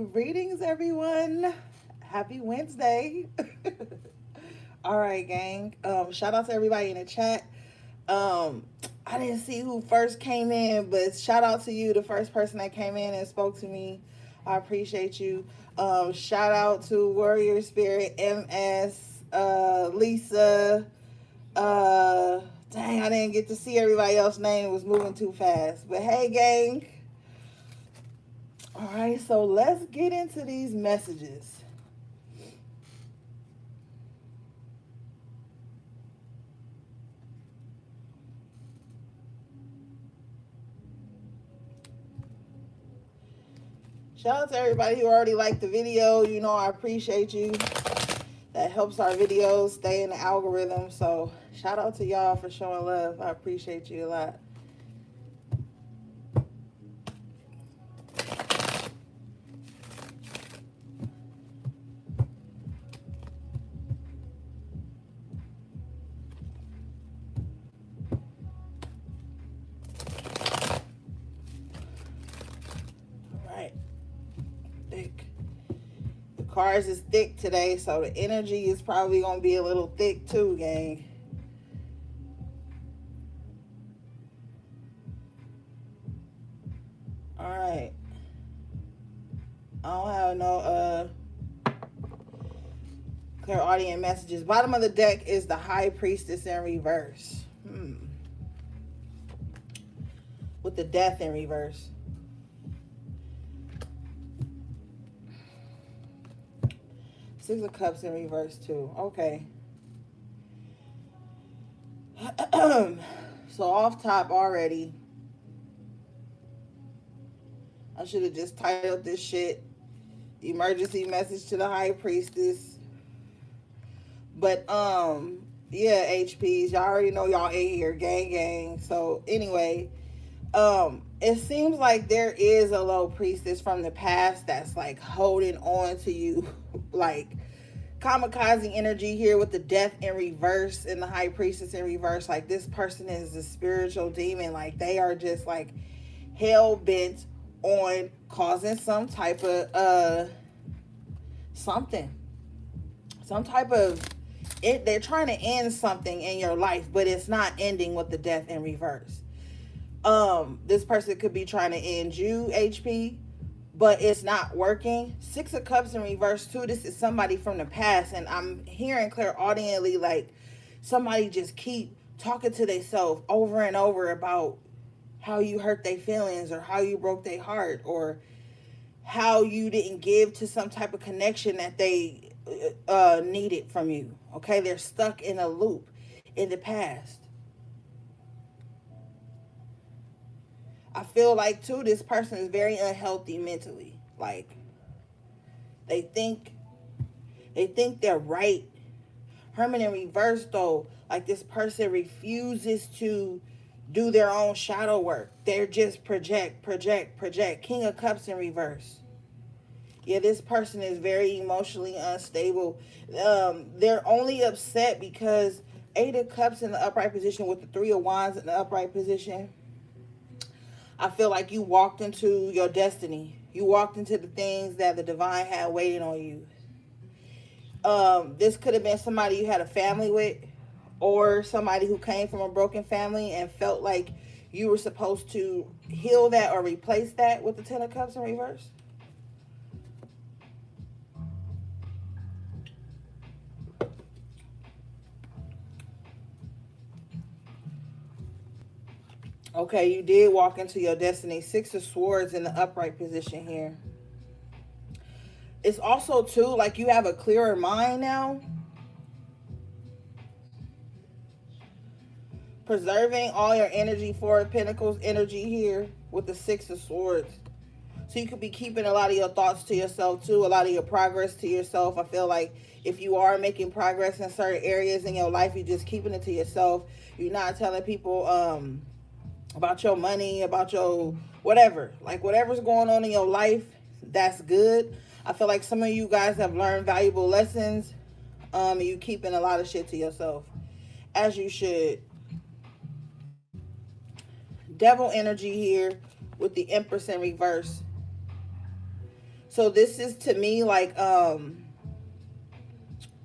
Greetings, everyone. Happy Wednesday. All right, gang. Shout out to everybody in the chat. Um, I didn't see who first came in, but shout out to you, the first person that came in and spoke to me. I appreciate you. Shout out to Warrior Spirit, MS, Lisa. Uh, Dang, I didn't get to see everybody else's name. It was moving too fast. But hey, gang. All right, so let's get into these messages. Shout out to everybody who already liked the video. You know, I appreciate you. That helps our videos stay in the algorithm. So shout out to y'all for showing love. I appreciate you a lot. All right. Thick. The cards is thick today, so the energy is probably going to be a little thick too, gang. All right. I don't have no clairaudient messages. Bottom of the deck is the High Priestess in reverse. With the Death in reverse. Six of Cups in reverse too. Okay. So off top already. I should have just titled this shit emergency message to the High Priestess. But yeah, HPs, y'all already know y'all in here, gang. So anyway, it seems like there is a low priestess from the past that's like holding on to you, like kamikaze energy here with the Death in reverse and the High Priestess in reverse. Like this person is a spiritual demon. Like they are just like hell bent on causing some type of something, some type of it. They're trying to end something in your life, but it's not ending with the Death in reverse. This person could be trying to end you, HP, but it's not working. Six of Cups in reverse too. This is somebody from the past, and I'm hearing clairaudiently like somebody just keep talking to themselves over and over about how you hurt their feelings or how you broke their heart or how you didn't give to some type of connection that they needed from you. Okay, they're stuck in a loop in the past. I feel like too this person is very unhealthy mentally. Like they think they're right. Herman in reverse though, like this person refuses to do their own shadow work. They're just project. King of Cups in reverse. Yeah, this person is very emotionally unstable. They're only upset because Eight of Cups in the upright position with the Three of Wands in the upright position. I feel like you walked into your destiny. You walked into the things that the divine had waiting on you. This could have been somebody you had a family with, or somebody who came from a broken family and felt like you were supposed to heal that or replace that with the Ten of Cups in reverse. Okay, you did walk into your destiny. Six of Swords in the upright position here. It's also too like you have a clearer mind now. Preserving all your energy, Four of Pentacles energy here with the Six of Swords. So you could be keeping a lot of your thoughts to yourself too, a lot of your progress to yourself. I feel like if you are making progress in certain areas in your life, you're just keeping it to yourself. You're not telling people about your money, about your whatever. Like whatever's going on in your life, that's good. I feel like some of you guys have learned valuable lessons. And you keeping a lot of shit to yourself, as you should. Devil energy here with the Empress in reverse. So this is to me like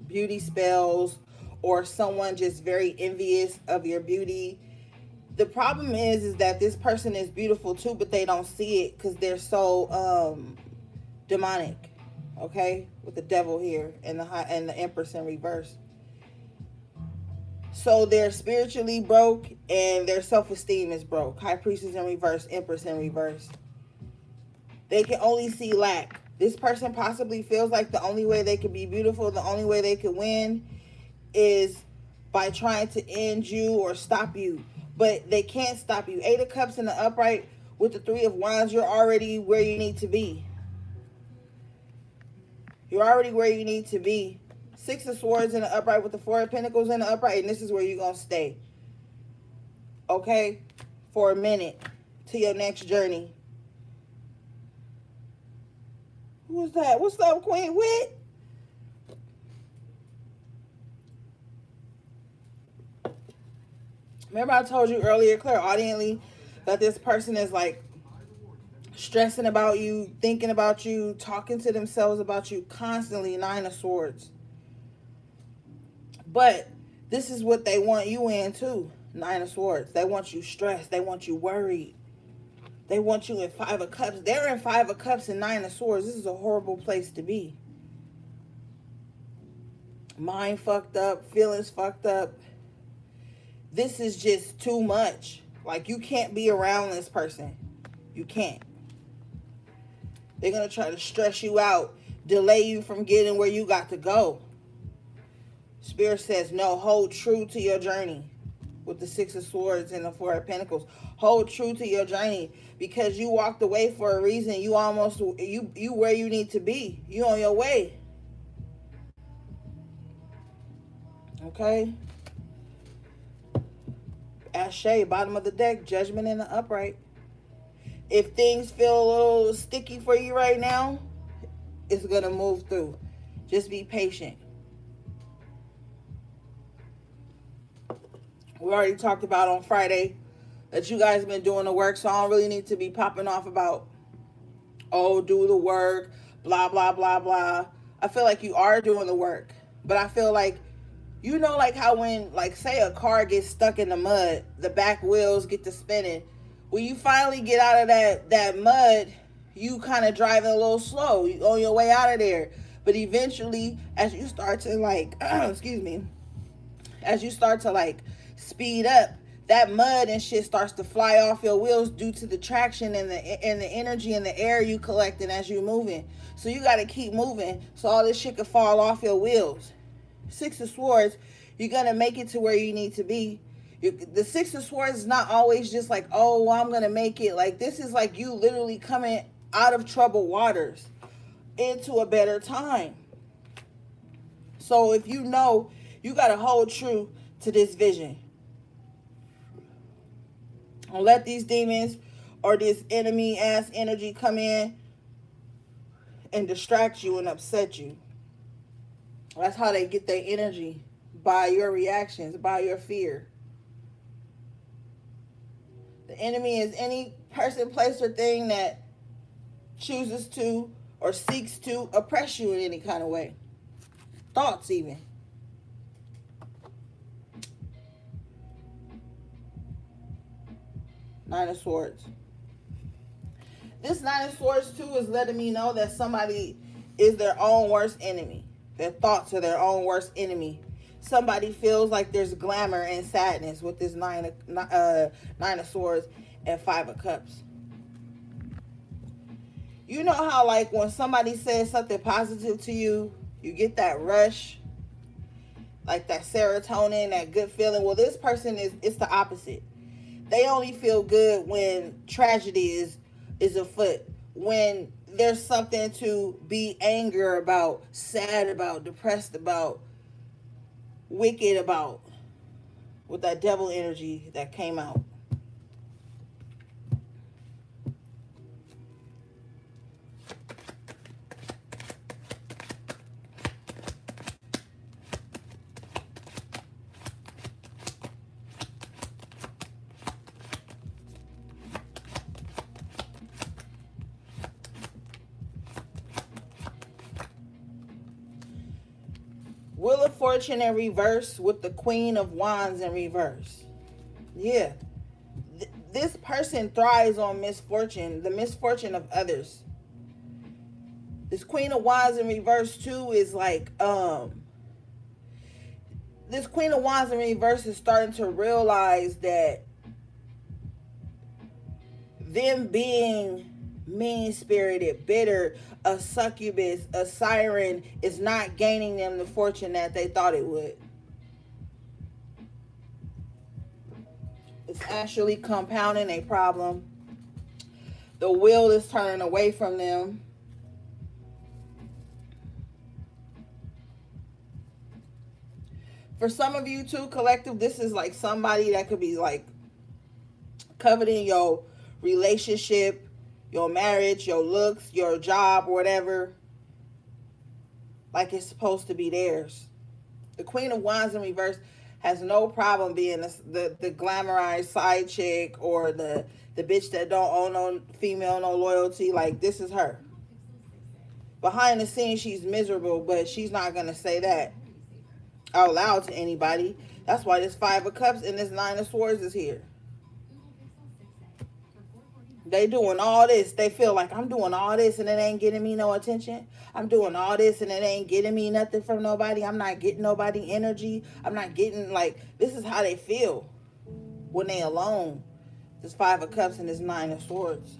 beauty spells, or someone just very envious of your beauty. The problem is that this person is beautiful too, but they don't see it because they're so demonic. Okay, with the devil here and the Empress in reverse. So they're spiritually broke and their self-esteem is broke. High Priestess in reverse, Empress in reverse. They can only see lack. This person possibly feels like the only way they can be beautiful, the only way they can win, is by trying to end you or stop you. But they can't stop you. Eight of Cups in the upright with the Three of Wands, you're already where you need to be. You're already where you need to be. Six of Swords in the upright with the Four of Pentacles in the upright, and this is where you're going to stay. Okay? For a minute. To your next journey. Who's that? What's up, Queen Wit? Remember I told you earlier, clairaudiently, that this person is like stressing about you, thinking about you, talking to themselves about you constantly. Nine of Swords. But this is what they want you in too. Nine of Swords. They want you stressed. They want you worried. They want you in Five of Cups. They're in Five of Cups and Nine of Swords. This is a horrible place to be. Mind fucked up. Feelings fucked up. This is just too much. Like, you can't be around this person. You can't. They're going to try to stress you out, delay you from getting where you got to go. Spirit says, no, hold true to your journey. With the Six of Swords and the Four of Pentacles. Hold true to your journey. Because you walked away for a reason. You almost, you where you need to be. You on your way. Okay? Ashe, bottom of the deck, Judgment in the upright. If things feel a little sticky for you right now, it's going to move through. Just be patient. We already talked about on Friday that you guys have been doing the work, so I don't really need to be popping off about, oh, do the work, blah, blah, blah, blah. I feel like you are doing the work, but I feel like, you know, like how when, like, say a car gets stuck in the mud, the back wheels get to spinning. When you finally get out of that mud, you kind of driving a little slow. You on your way out of there. But eventually, as you start to, like, excuse me, as you start to, like, speed up, that mud and shit starts to fly off your wheels due to the traction and the energy and the air you collecting as you moving. So you got to keep moving so all this shit can fall off your wheels. Six of Swords, you're going to make it to where you need to be. The Six of Swords is not always just like, oh, well, I'm going to make it. Like, this is like you literally coming out of troubled waters into a better time. So if you know, you got to hold true to this vision. Don't let these demons or this enemy ass energy come in and distract you and upset you. That's how they get their energy, by your reactions, by your fear. The enemy is any person, place, or thing that chooses to or seeks to oppress you in any kind of way. Thoughts even. Nine of Swords. This Nine of Swords too is letting me know that somebody is their own worst enemy. Their thoughts are their own worst enemy. Somebody feels like there's glamour and sadness with this nine of Swords and Five of Cups. You know how, like, when somebody says something positive to you, you get that rush, like that serotonin, that good feeling. Well, this person it's the opposite. They only feel good when tragedy is afoot, when there's something to be angry about, sad about, depressed about, wicked about, with that devil energy that came out. misfortune in reverse with the Queen of Wands in reverse. Yeah. This person thrives on misfortune, the misfortune of others. This Queen of Wands in reverse too is like, this Queen of Wands in reverse is starting to realize that them being mean-spirited, bitter, a succubus, a siren is not gaining them the fortune that they thought it would. It's actually compounding a problem. The will is turning away from them. For some of you too, collective, this is like somebody that could be like coveting your relationship, your marriage, your looks, your job, whatever, like it's supposed to be theirs. The Queen of Wands in reverse has no problem being the glamorized side chick or the bitch that don't owe no female no loyalty. Like, this is her. Behind the scenes, she's miserable, but she's not going to say that out loud to anybody. That's why this Five of Cups and this Nine of Swords is here. They doing all this. They feel like, I'm doing all this and it ain't getting me no attention. I'm doing all this and it ain't getting me nothing from nobody. I'm not getting nobody energy. I'm not getting, like, this is how they feel when they alone. This Five of Cups and this Nine of Swords.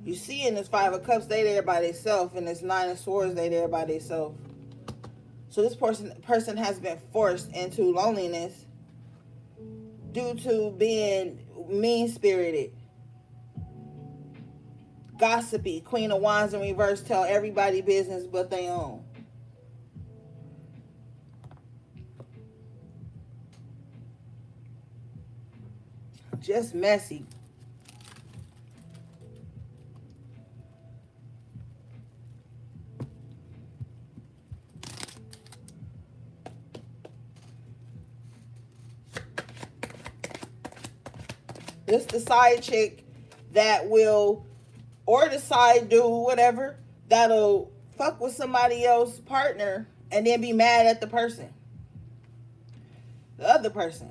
You see in this Five of Cups, they there by themselves. And this Nine of Swords, they there by themselves. So this person has been forced into loneliness due to being mean-spirited, gossipy. Queen of Wands in reverse, tell everybody business but their own. Just messy. This the side chick that will, or the side dude, whatever, that'll fuck with somebody else's partner and then be mad at the person. The other person.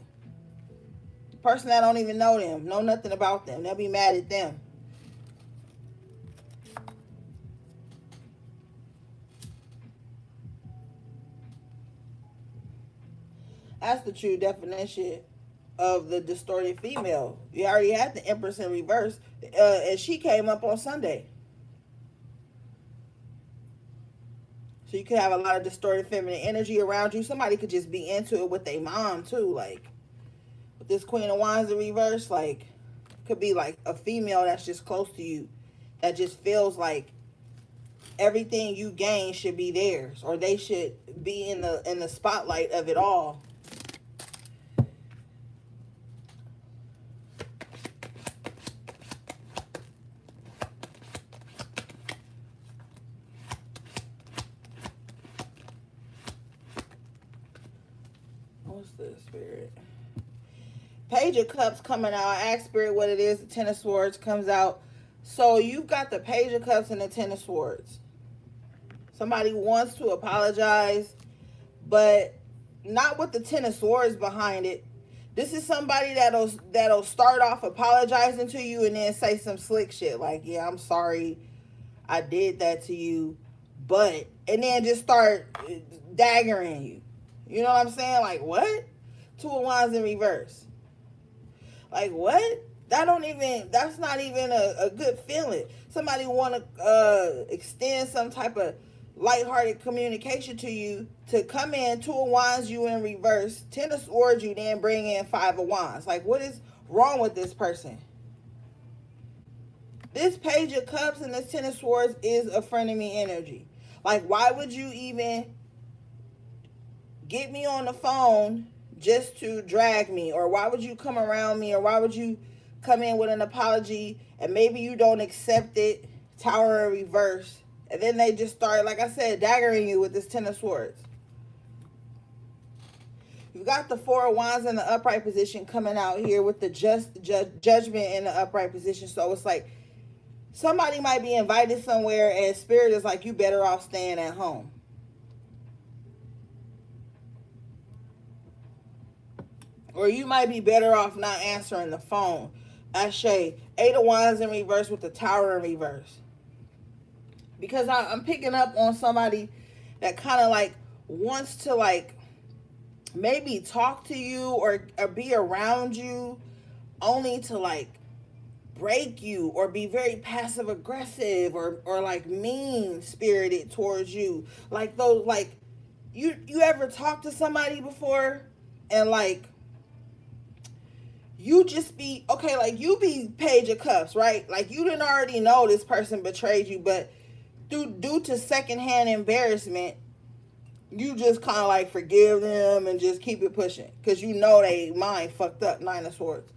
The person that don't even know them, know nothing about them. They'll be mad at them. That's the true definition of the distorted female. You already had the Empress in reverse, and she came up on Sunday. So you could have a lot of distorted feminine energy around you. Somebody could just be into it with their mom too. Like, with this Queen of Wands in reverse, like, could be like a female that's just close to you, that just feels like everything you gain should be theirs, or they should be in the spotlight of it all. What's this, Spirit? Page of Cups coming out. Ask Spirit what it is. The Ten of Swords comes out. So you've got the Page of Cups and the Ten of Swords. Somebody wants to apologize, but not with the Ten of Swords behind it. This is somebody that'll start off apologizing to you and then say some slick shit like, yeah, I'm sorry I did that to you, but, and then just start daggering you. You know what I'm saying? Like, what? Two of Wands in reverse. Like, what? That's not even a good feeling. Somebody want to extend some type of lighthearted communication to you, to come in, Two of Wands, you in reverse, Ten of Swords, you then bring in Five of Wands. Like, what is wrong with this person? This Page of Cups and this Ten of Swords is a frenemy energy. Like, why would you even get me on the phone just to drag me? Or why would you come around me? Or why would you come in with an apology and maybe you don't accept it, Tower in reverse, and then they just start, like I said, daggering you with this Ten of Swords. You've got the Four of Wands in the upright position coming out here with the judgment in the upright position. So it's like somebody might be invited somewhere and Spirit is like, you better off staying at home. Or you might be better off not answering the phone. Ashe, Eight of Wands in reverse with the Tower in reverse. Because I'm picking up on somebody that kind of like wants to like maybe talk to you or be around you only to like break you or be very passive aggressive or like mean spirited towards you. Like those like you ever talk to somebody before and like you just be okay, like you be Page of Cups, right? Like you didn't already know this person betrayed you, but due to secondhand embarrassment, you just kind of like forgive them and just keep it pushing because you know they mind fucked up. Nine of Swords.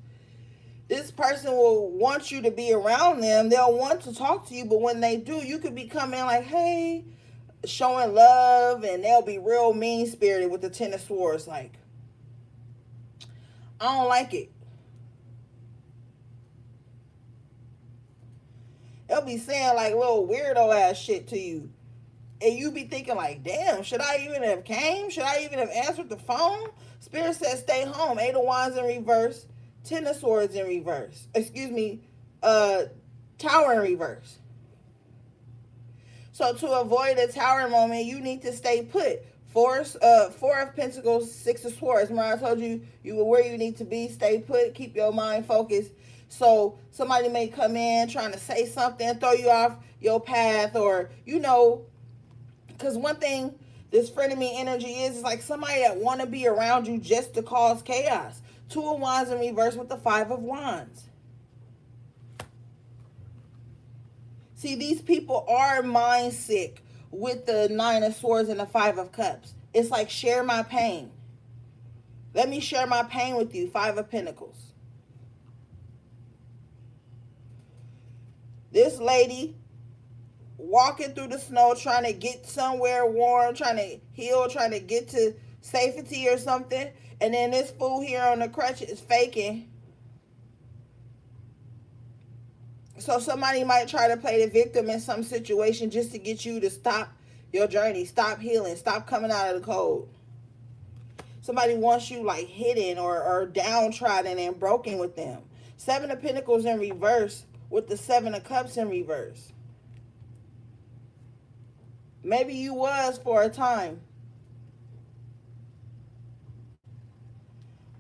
This person will want you to be around them. They'll want to talk to you, but when they do, you could be coming like, hey, showing love, and they'll be real mean spirited with the Ten of Swords. Like, I don't like it. They'll be saying like little weirdo ass shit to you. And you be thinking like, damn, should I even have came? Should I even have answered the phone? Spirit says stay home. Eight of Wands in reverse. Ten of Swords in reverse. Excuse me. Tower in reverse. So to avoid a tower moment, you need to stay put. Four of Pentacles, Six of Swords. Remember I told you you were where you need to be. Stay put. Keep your mind focused. So somebody may come in trying to say something, throw you off your path, or because one thing this frenemy energy is like somebody that want to be around you just to cause chaos. Two of Wands in reverse with the Five of Wands. See, these people are mind sick with the Nine of Swords and the Five of Cups. It's like share my pain. Let me share my pain with you. Five of Pentacles. This lady walking through the snow trying to get somewhere warm, trying to heal, trying to get to safety or something. And then this fool here on the crutch is faking. So somebody might try to play the victim in some situation just to get you to stop your journey, stop healing, stop coming out of the cold. Somebody wants you like hidden or downtrodden and broken with them. Seven of Pentacles in reverse with the Seven of Cups in reverse. Maybe you was for a time.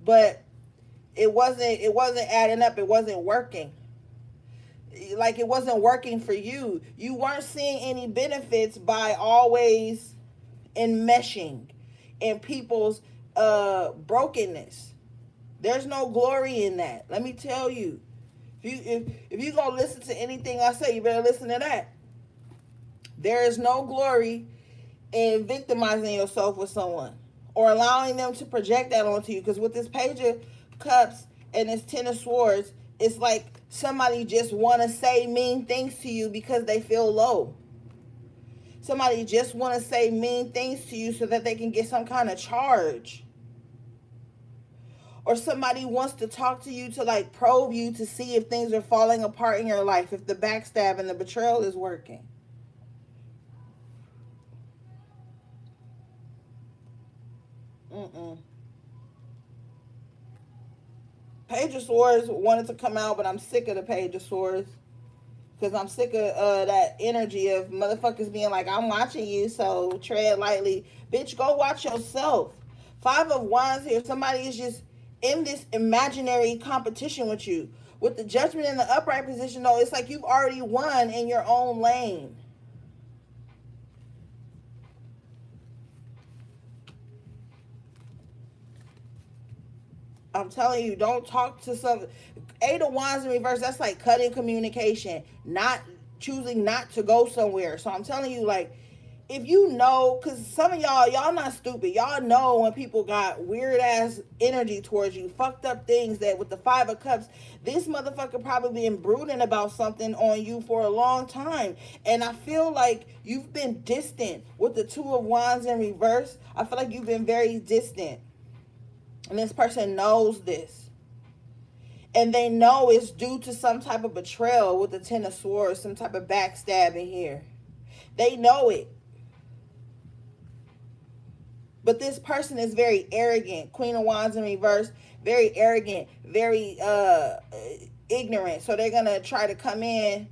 But it wasn't adding up. It wasn't working. Like it wasn't working for you. You weren't seeing any benefits by always enmeshing in people's brokenness. There's no glory in that. Let me tell you. If you gonna listen to anything I say, you better listen to that. There is no glory in victimizing yourself with someone or allowing them to project that onto you. Because with this Page of Cups and this Ten of Swords, it's like somebody just want to say mean things to you because they feel low. Somebody just want to say mean things to you so that they can get some kind of charge. Or somebody wants to talk to you to like probe you to see if things are falling apart in your life, if the backstab and the betrayal is working. Page of Swords wanted to come out, but I'm sick of the Page of Swords. Because I'm sick of that energy of motherfuckers being like, I'm watching you, so tread lightly. Bitch, go watch yourself. Five of Wands here. Somebody is just in this imaginary competition with you. With the Judgment in the upright position, though, it's like you've already won in your own lane. I'm telling you, don't talk to some. Eight of Wands in reverse, that's like cutting communication, not choosing not to go somewhere. So I'm telling you, like, if you know, because some of y'all not stupid. Y'all know when people got weird ass energy towards you, fucked up things that with the Five of Cups, this motherfucker probably been brooding about something on you for a long time. And I feel like you've been distant with the Two of Wands in reverse. I feel like you've been very distant. And this person knows this. And they know it's due to some type of betrayal with the Ten of Swords, some type of backstabbing here. They know it. But this person is very arrogant. Queen of Wands in reverse, very arrogant, very ignorant. So they're gonna try to come in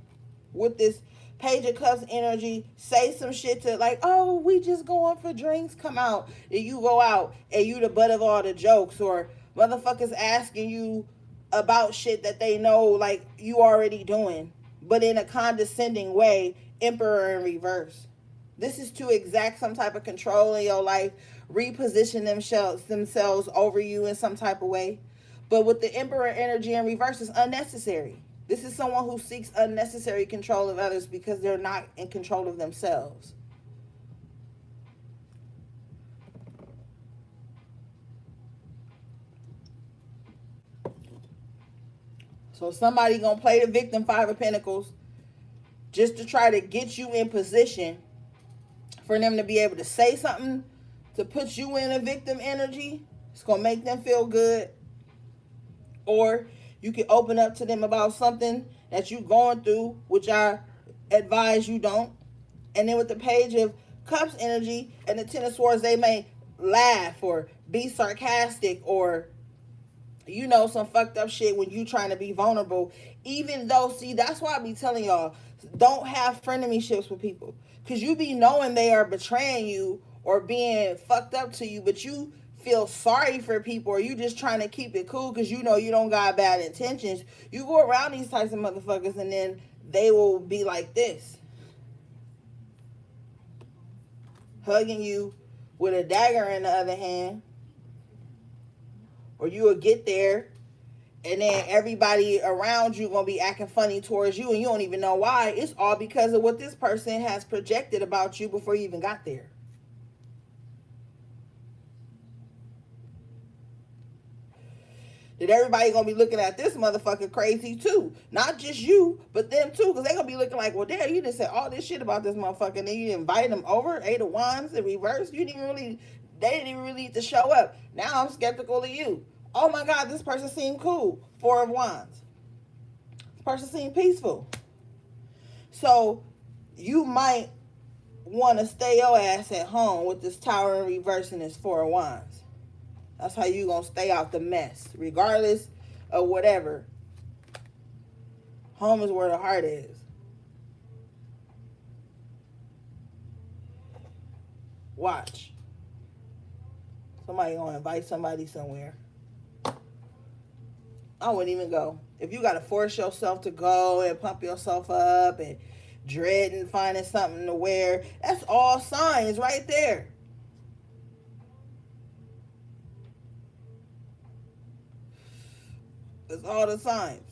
with this Page of Cups energy, say some shit to like, oh, we just going for drinks, come out. And you go out and you the butt of all the jokes, or motherfuckers asking you about shit that they know like you already doing, but in a condescending way. Emperor in reverse. This is to exact some type of control in your life, reposition themselves over you in some type of way. But with the Emperor energy in reverse, is unnecessary. This is someone who seeks unnecessary control of others because they're not in control of themselves. So somebody gonna play the victim, Five of Pentacles, just to try to get you in position for them to be able to say something to put you in a victim energy. It's gonna make them feel good. Or you can open up to them about something that you're going through, which I advise you don't. And then with the Page of Cups energy and the Ten of Swords, they may laugh or be sarcastic or, you know, some fucked up shit when you trying to be vulnerable. Even though, see, that's why I be telling y'all, don't have frenemieships with people. Because you be knowing they are betraying you or being fucked up to you, but you feel sorry for people, or you just trying to keep it cool because you know you don't got bad intentions. You go around these types of motherfuckers and then they will be like this, hugging you with a dagger in the other hand. Or you will get there and then everybody around you gonna be acting funny towards you and you don't even know why. It's all because of what this person has projected about you before you even got there. That everybody gonna be looking at this motherfucker crazy too. Not just you, but them too. Because they gonna be looking like, well, damn, you just said all this shit about this motherfucker and then you invite them over. Eight of Wands in reverse. You didn't even really, they didn't even really need to show up. Now I'm skeptical of you. Oh my God, this person seemed cool. Four of Wands. This person seemed peaceful. So you might want to stay your ass at home with this Tower in reverse and this Four of Wands. That's how you gonna stay out the mess, regardless of whatever. Home is where the heart is. Watch. Somebody gonna invite somebody somewhere. I wouldn't even go. If you gotta force yourself to go and pump yourself up and dreading finding something to wear, that's all signs right there. It's all the signs.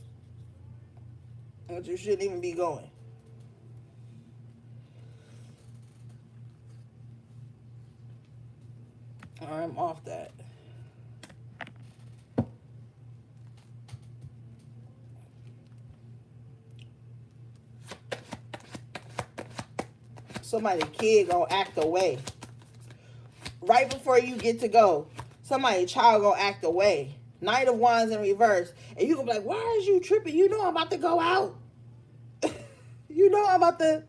But you shouldn't even be going. Alright, I'm off that. Somebody's kid gonna act away. Right before you get to go, somebody's child gonna act away. Knight of Wands in reverse. And you gonna be like, why is you tripping? You know I'm about to go out. You know I'm about to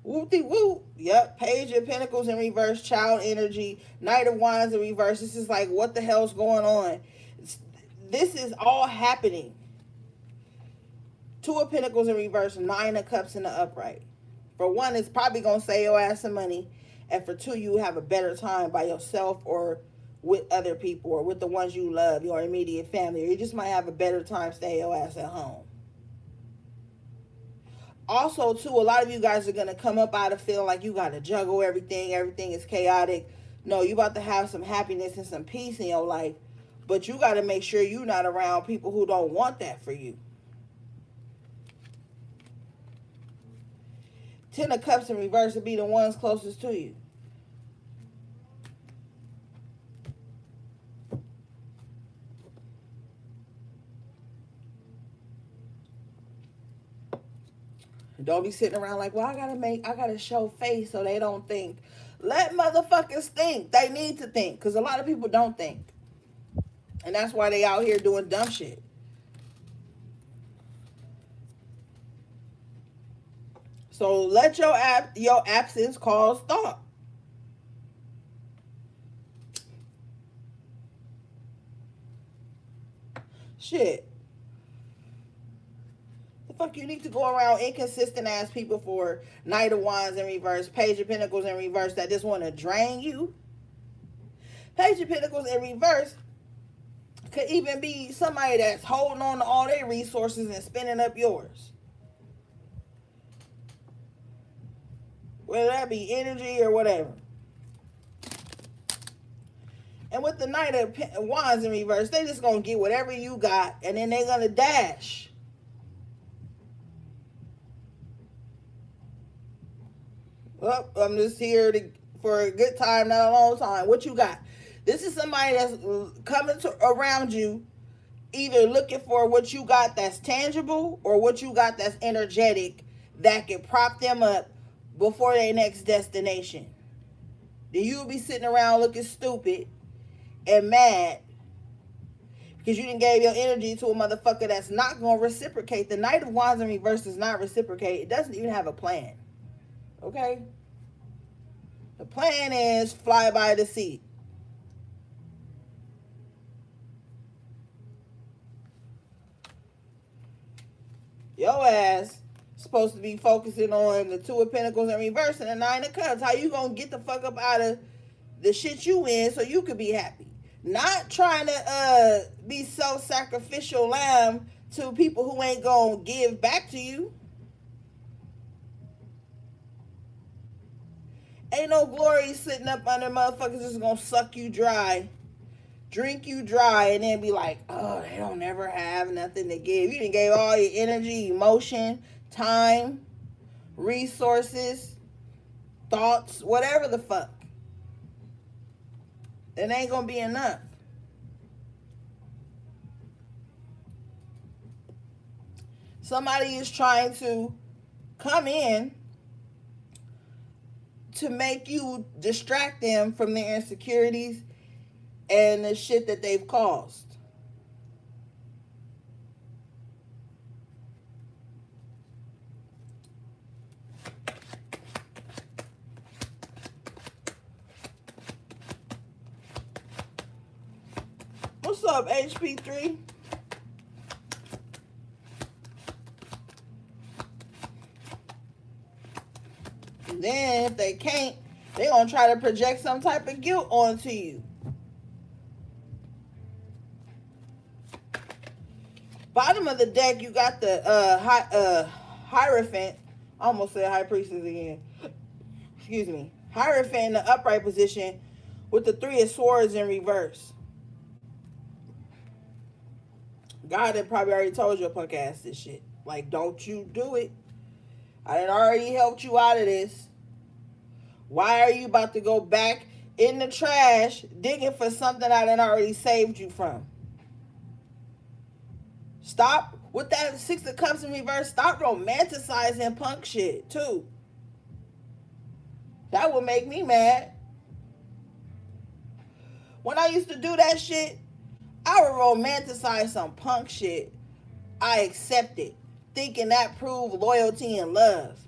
whoop-de-whoop. Yep, Page of Pentacles in reverse, child energy. Knight of Wands in reverse. This is like, what the hell's going on? This is all happening. Two of Pentacles in reverse, Nine of Cups in the upright. For one, it's probably gonna save your ass some money. And for two, you have a better time by yourself or with other people or with the ones you love, your immediate family. Or you just might have a better time staying your ass at home. Also, too, a lot of you guys are going to come up out of feeling like you got to juggle everything. Everything is chaotic. No, you about to have some happiness and some peace in your life. But you got to make sure you're not around people who don't want that for you. Ten of Cups in reverse would be the ones closest to you. Don't be sitting around like, well, I gotta show face so they don't think. Let motherfuckers think. They need to think. Because a lot of people don't think. And that's why they out here doing dumb shit. So let your absence cause thought. Shit. The fuck you need to go around inconsistent ass people for Knight of Wands in reverse, Page of Pentacles in reverse that just want to drain you? Page of Pentacles in reverse could even be somebody that's holding on to all their resources and spending up yours. Whether that be energy or whatever. And with the Knight of Wands in reverse, they just gonna get whatever you got and then they gonna dash. Well, I'm just here for a good time, not a long time. What you got? This is somebody that's coming around you, either looking for what you got that's tangible or what you got that's energetic that can prop them up before their next destination. Then you'll be sitting around looking stupid and mad because you didn't give your energy to a motherfucker that's not going to reciprocate. The Knight of Wands in reverse does not reciprocate. It doesn't even have a plan. Okay? The plan is fly by the seat. Your ass supposed to be focusing on the Two of Pentacles in reverse and the Nine of Cups. How you gonna get the fuck up out of the shit you in so you could be happy? Not trying to be self-sacrificial lamb to people who ain't gonna give back to you. Ain't no glory sitting up under motherfuckers just gonna suck you dry, drink you dry, and then be like, oh, they don't never have nothing to give. You done gave all your energy, emotion, time, resources, thoughts, whatever the fuck. It ain't gonna be enough. Somebody is trying to come in to make you distract them from their insecurities and the shit that they've caused. What's up, HP3? Then if they can't, they're going to try to project some type of guilt onto you. Bottom of the deck, you got the Hierophant. I almost said High Priestess again. Excuse me. Hierophant in the upright position with the Three of Swords in reverse. God had probably already told your punk ass this shit. Like, don't you do it. I done already helped you out of this. Why are you about to go back in the trash digging for something I done already saved you from? Stop with that Six of Cups in reverse. Stop romanticizing punk shit, too. That would make me mad. When I used to do that shit, I would romanticize some punk shit. I accept it, thinking that proved loyalty and love.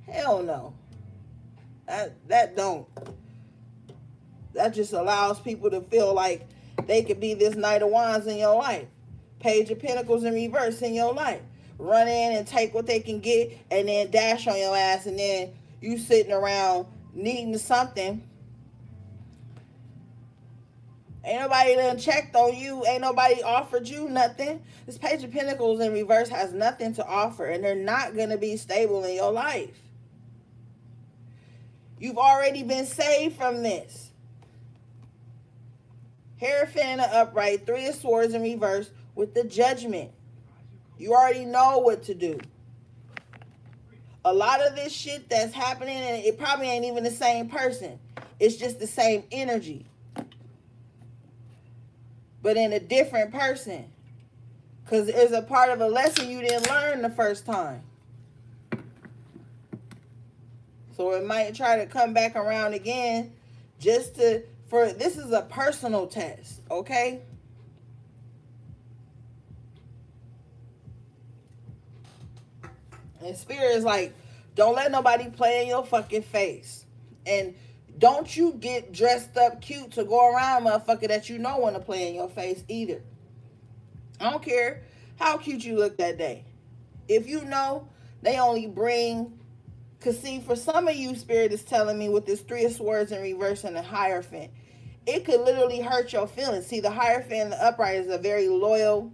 Hell no. That don't. That just allows people to feel like they could be this Knight of Wands in your life. Page of Pentacles in reverse in your life. Run in and take what they can get and then dash on your ass, and then you sitting around needing something. Ain't nobody done checked on you. Ain't nobody offered you nothing. This Page of Pentacles in reverse has nothing to offer, and they're not going to be stable in your life. You've already been saved from this. Hierophant in the upright, Three of Swords in reverse with the Judgment. You already know what to do. A lot of this shit that's happening, and it probably ain't even the same person. It's just the same energy, but in a different person. Because there's a part of a lesson you didn't learn the first time. So it might try to come back around again just this is a personal test, okay? And Spirit is like, don't let nobody play in your fucking face. And don't you get dressed up cute to go around motherfucker that you know want to play in your face either. I don't care how cute you look that day. If you know they only bring, because see, for some of you, Spirit is telling me with this Three of Swords in reverse and the Hierophant, it could literally hurt your feelings. See, the Hierophant and the Upright is a very loyal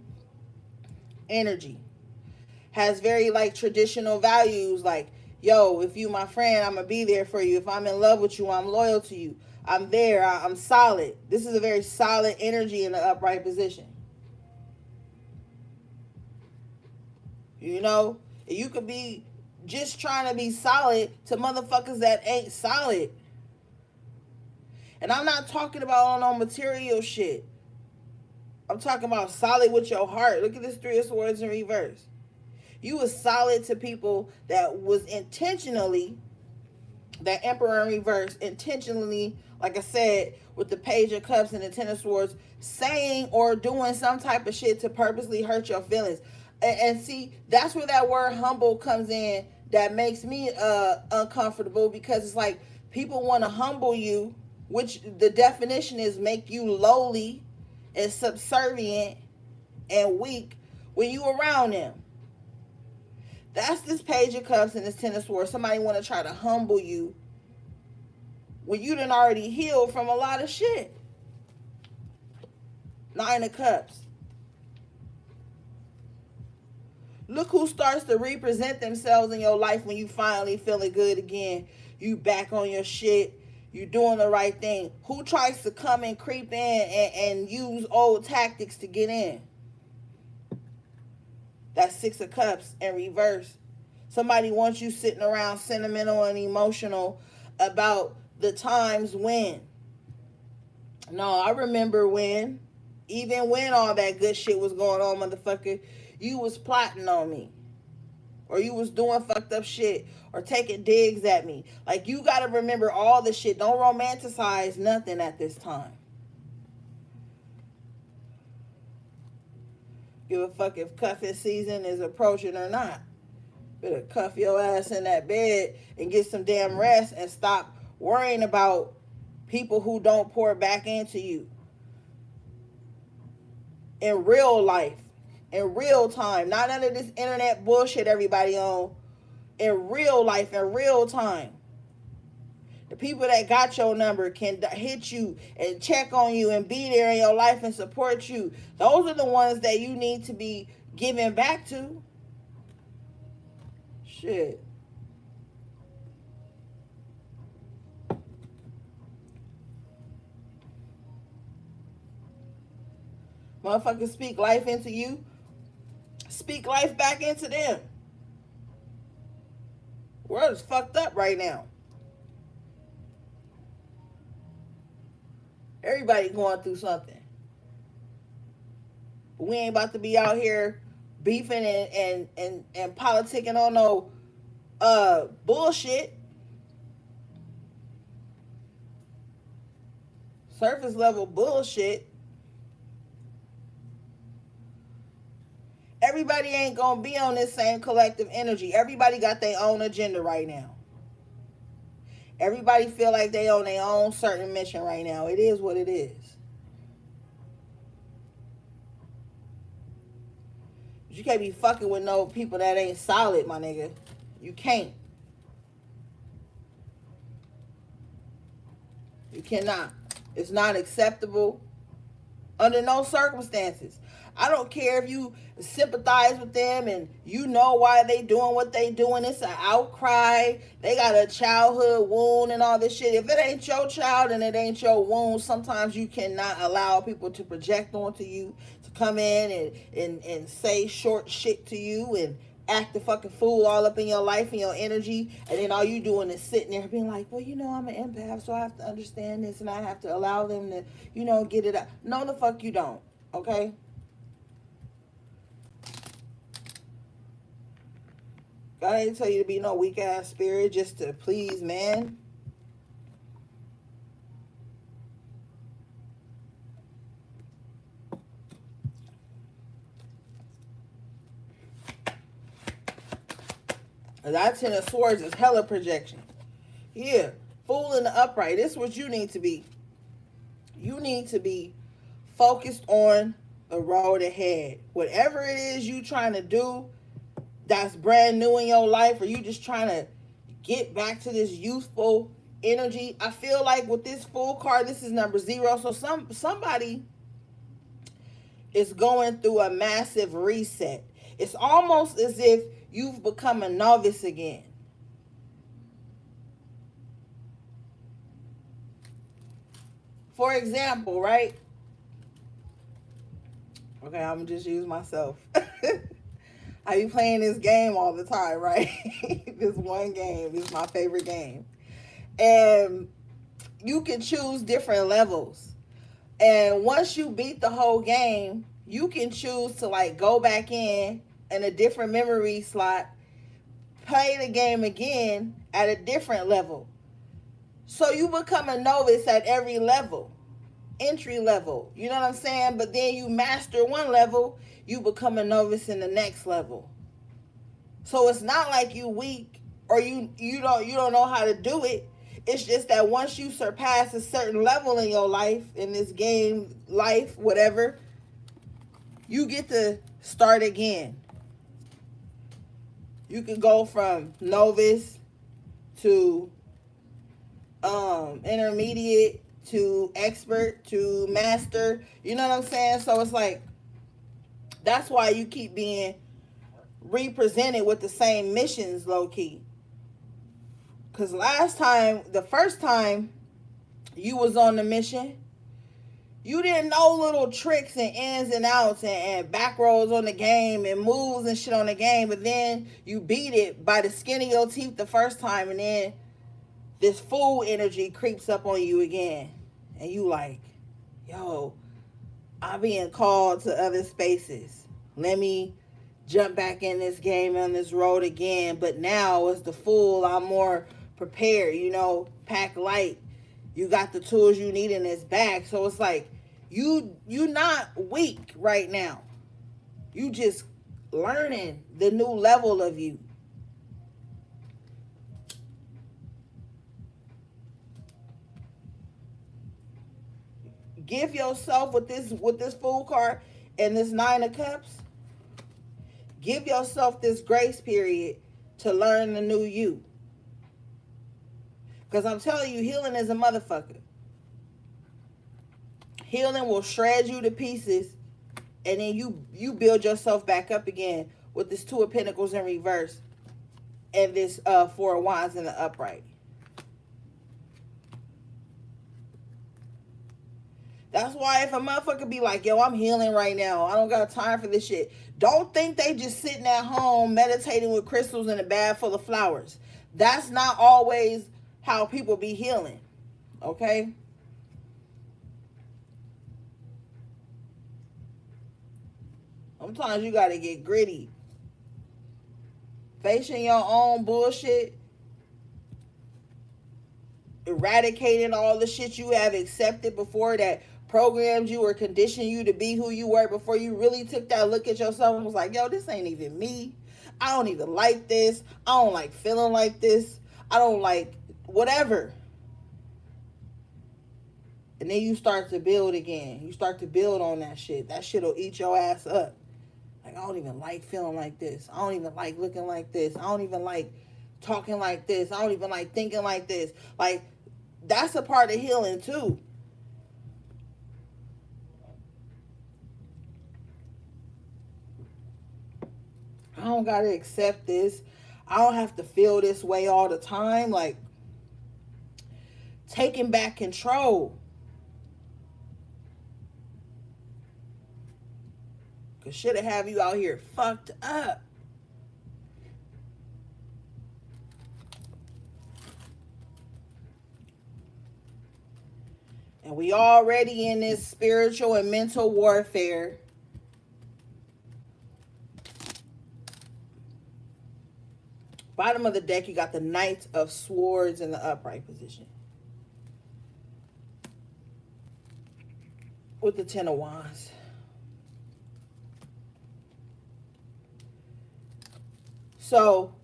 energy. Has very like traditional values like, yo, if you my friend, I'm gonna be there for you. If I'm in love with you, I'm loyal to you. I'm there. I'm solid. This is a very solid energy in the upright position. You know, you could be just trying to be solid to motherfuckers that ain't solid. And I'm not talking about all no material shit. I'm talking about solid with your heart. Look at this Three of Swords in reverse. You was solid to people that was intentionally, that Emperor in reverse, intentionally, like I said, with the Page of Cups and the Ten of Swords, saying or doing some type of shit to purposely hurt your feelings. And see, that's where that word humble comes in. That makes me uncomfortable, because it's like people want to humble you, which the definition is make you lowly and subservient and weak when you around them. That's this Page of Cups and this Ten of Swords. Somebody want to try to humble you when you done already healed from a lot of shit. Nine of Cups. Look who starts to represent themselves in your life when you finally feeling good again. You back on your shit. You doing the right thing. Who tries to come and creep in and use old tactics to get in? That's Six of Cups in reverse. Somebody wants you sitting around sentimental and emotional about the times when. No, I remember when. Even when all that good shit was going on, motherfucker, you was plotting on me. Or you was doing fucked up shit. Or taking digs at me. Like, you gotta remember all the shit. Don't romanticize nothing at this time. Give a fuck if cuffing season is approaching or not. Better cuff your ass in that bed and get some damn rest and stop worrying about people who don't pour back into you. In real life. In real time. Not none of this internet bullshit everybody on. In real life, in real time. The people that got your number can hit you and check on you and be there in your life and support you. Those are the ones that you need to be giving back to. Shit. Motherfuckers speak life into you. Speak life back into them. The world is fucked up right now. Everybody going through something. But we ain't about to be out here beefing and politicking on no bullshit. Surface level bullshit. Everybody ain't gonna be on this same collective energy. Everybody got their own agenda right now. Everybody feel like they on their own certain mission right now. It is what it is. But you can't be fucking with no people that ain't solid, my nigga. You can't. You cannot. It's not acceptable under no circumstances. I don't care if you sympathize with them and you know why they doing what they doing. It's an outcry. They got a childhood wound and all this shit. If it ain't your child and it ain't your wound, sometimes you cannot allow people to project onto you, to come in and say short shit to you and act the fucking fool all up in your life and your energy, and then all you doing is sitting there being like, well, you know, I'm an empath, so I have to understand this and I have to allow them to, you know, get it out. No, the fuck you don't. Okay? God ain't tell you to be no weak ass spirit just to please man. That Ten of Swords is hella projection. Yeah, fool in the upright. This is what you need to be. You need to be focused on a road ahead. Whatever it is you trying to do that's brand new in your life, or you just trying to get back to this youthful energy. I feel like with this full card, this is number 0. So somebody is going through a massive reset. It's almost as if you've become a novice again. For example, right? Okay, I'm gonna just use myself. I be playing this game all the time, right? This one game is my favorite game. And you can choose different levels. And once you beat the whole game, you can choose to like go back in a different memory slot, play the game again at a different level. So you become a novice at every level, entry level. You know what I'm saying? But then you master one level, you become a novice in the next level. So it's not like you weak or you don't know how to do it. It's just that once you surpass a certain level in your life, in this game, life, whatever, you get to start again. You can go from novice to intermediate to expert to master. You know what I'm saying? So it's like, that's why you keep being represented with the same missions, low key. Because the first time you was on the mission, you didn't know little tricks and ins and outs and back rolls on the game and moves and shit on the game. But then you beat it by the skin of your teeth the first time, and then this fool energy creeps up on you again. And you like, yo, I'm being called to other spaces. Let me jump back in this game on this road again. But now as the fool, I'm more prepared, pack light. You got the tools you need in this bag. So it's like you not weak right now. You just learning the new level of you. Give yourself with this full card and this 9 of Cups. Give yourself this grace period to learn the new you. Because I'm telling you, healing is a motherfucker. Healing will shred you to pieces, and then you build yourself back up again with this 2 of Pentacles in reverse and this 4 of Wands in the upright. That's why if a motherfucker be like, yo, I'm healing right now, I don't got time for this shit. Don't think they just sitting at home meditating with crystals in a bag full of flowers. That's not always how people be healing. Okay? Sometimes you got to get gritty. Facing your own bullshit. Eradicating all the shit you have accepted before that programmed you or conditioned you to be who you were before you really took that look at yourself and was like, yo, this ain't even me. I don't even like this. I don't like feeling like this. I don't like whatever. And then you start to build again. You start to build on that shit. That shit will eat your ass up. Like, I don't even like feeling like this. I don't even like looking like this. I don't even like talking like this. I don't even like thinking like this. Like, that's a part of healing too. I don't gotta accept this. I don't have to feel this way all the time. Like, taking back control. Cause shit'll have you out here fucked up. And we already in this spiritual and mental warfare. Bottom of the deck, you got the Knight of Swords in the upright position. With the 10 of Wands. So,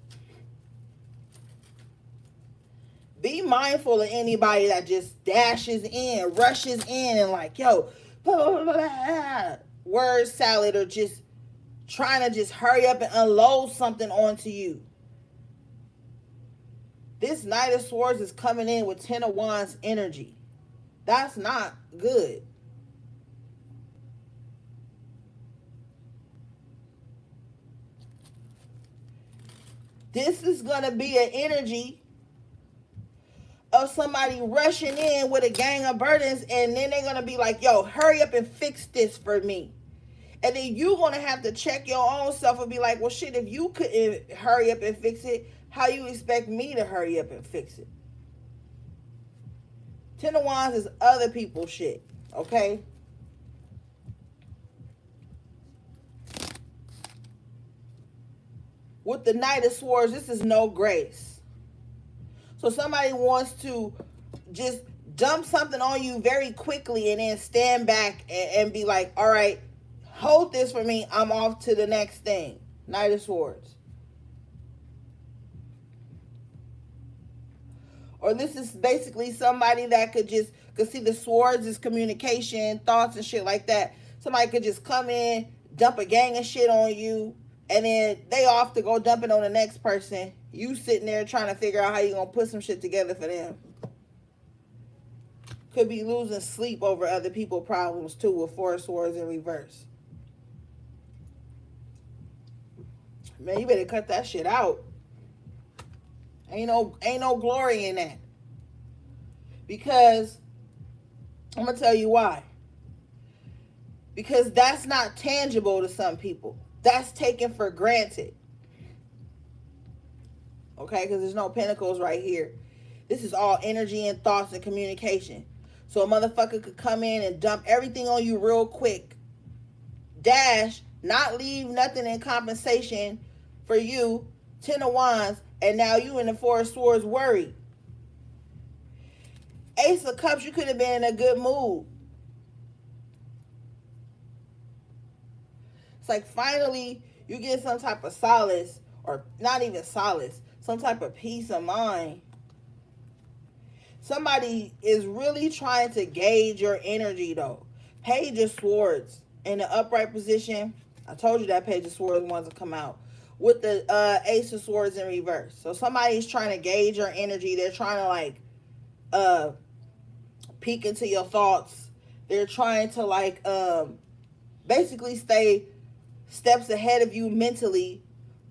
be mindful of anybody that just dashes in, rushes in, and like, yo, blah, blah, blah, blah. word salad or just trying to just hurry up and unload something onto you. This Knight of Swords is coming in with Ten of Wands energy. That's not good. This is going to be an energy of somebody rushing in with a gang of burdens, and then they're going to be like, yo, hurry up and fix this for me. And then you're going to have to check your own self and be like, well, shit, if you couldn't hurry up and fix it, how you expect me to hurry up and fix it? Ten of Wands is other people's shit, okay? With the Knight of Swords, this is no grace. So somebody wants to just dump something on you very quickly and then stand back and be like, all right, hold this for me. I'm off to the next thing. Knight of Swords. Or this is basically somebody that could see the swords is communication, thoughts and shit like that. Somebody could just come in, dump a gang of shit on you, and then they off to go dump it on the next person. You sitting there trying to figure out how you gonna put some shit together for them. Could be losing sleep over other people's problems too with Four of Swords in reverse. Man, you better cut that shit out. Ain't no glory in that. Because I'm gonna tell you why. Because that's not tangible to some people. That's taken for granted. Okay, because there's no pentacles right here. This is all energy and thoughts and communication. So a motherfucker could come in and dump everything on you real quick. Dash, not leave nothing in compensation for you. Ten of Wands, and now you in the Four of Swords worried. Ace of Cups, you could have been in a good mood. It's like finally you get some type of solace, or not even solace, some type of peace of mind. Somebody is really trying to gauge your energy though. Page of Swords in the upright position. I told you that Page of Swords wants to come out. With the Ace of Swords in reverse. So somebody's trying to gauge your energy. They're trying to like peek into your thoughts. They're trying to like basically stay steps ahead of you mentally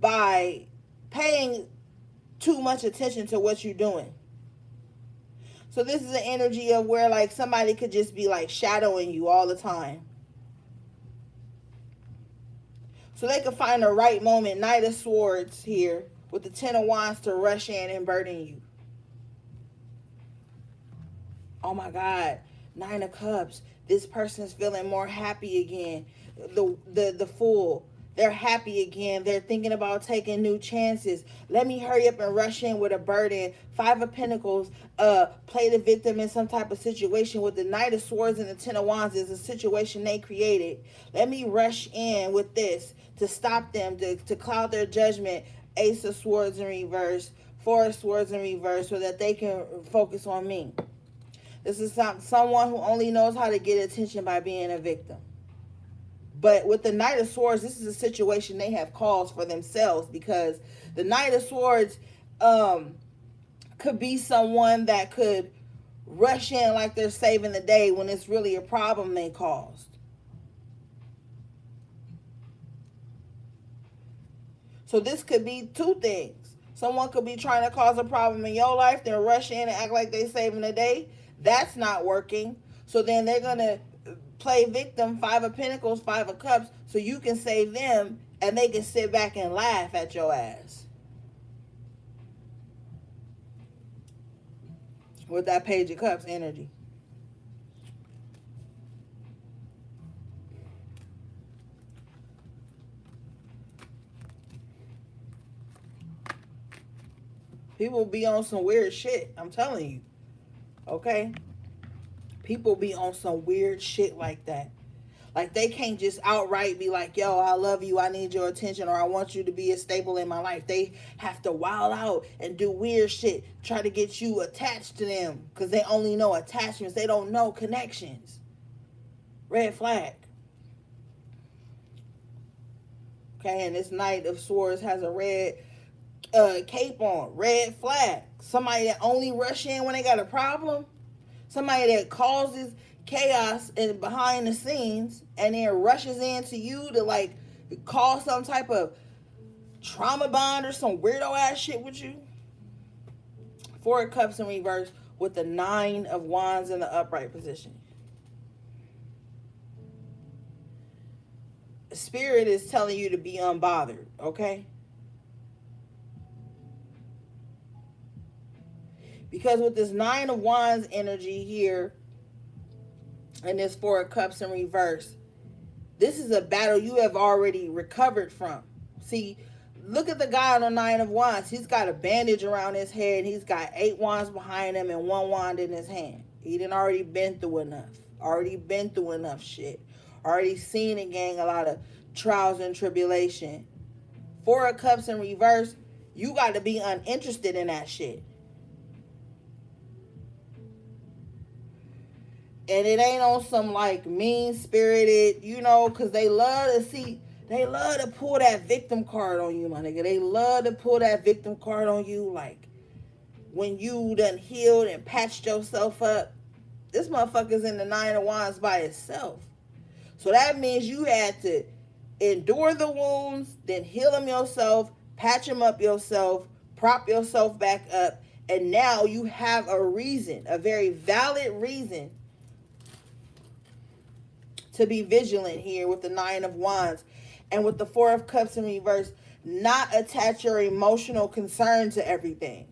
by paying too much attention to what you're doing. So this is an energy of where like somebody could just be like shadowing you all the time. So they could find the right moment, Knight of Swords here, with the Ten of Wands to rush in and burden you. Oh my God, Nine of Cups. This person's feeling more happy again. The Fool. They're happy again. They're thinking about taking new chances. Let me hurry up and rush in with a burden. Five of Pentacles, play the victim in some type of situation. With the Knight of Swords and the Ten of Wands is a situation they created. Let me rush in with this to stop them, to cloud their judgment. Ace of Swords in reverse, Four of Swords in reverse, so that they can focus on me. This is someone who only knows how to get attention by being a victim. But with the Knight of Swords, this is a situation they have caused for themselves, because the Knight of Swords could be someone that could rush in like they're saving the day when it's really a problem they caused. So this could be two things. Someone could be trying to cause a problem in your life, then rush in and act like they're saving the day. That's not working. So then they're going to play victim, Five of Pentacles, Five of Cups, so you can save them and they can sit back and laugh at your ass. With that Page of Cups energy. People be on some weird shit, I'm telling you. Okay? People be on some weird shit like that. Like they can't just outright be like, yo, I love you, I need your attention, or I want you to be a staple in my life. They have to wild out and do weird shit, try to get you attached to them, because they only know attachments. They don't know connections. Red flag. Okay, and this Knight of Swords has a red cape on, red flag. Somebody that only rush in when they got a problem. Somebody that causes chaos and behind the scenes and then rushes into you to like cause some type of trauma bond or some weirdo ass shit with you. Four of Cups in reverse with the Nine of Wands in the upright position. Spirit is telling you to be unbothered, okay? Because with this Nine of Wands energy here and this Four of Cups in reverse, this is a battle you have already recovered from. See, look at the guy on the Nine of Wands. He's got a bandage around his head. He's got 8 wands behind him and 1 wand in his hand. He done already been through enough. Already been through enough shit. Already seen and gang a lot of trials and tribulation. Four of Cups in reverse, you got to be uninterested in that shit. And it ain't on some like mean spirited, you know, because they love to pull that victim card on you, my nigga. They love to pull that victim card on you, like when you done healed and patched yourself up. This motherfucker's in the Nine of Wands by itself. So that means you had to endure the wounds, then heal them yourself, patch them up yourself, prop yourself back up, and now you have a reason, a very valid reason to be vigilant here with the Nine of Wands and with the Four of Cups in reverse. Not attach your emotional concern to everything.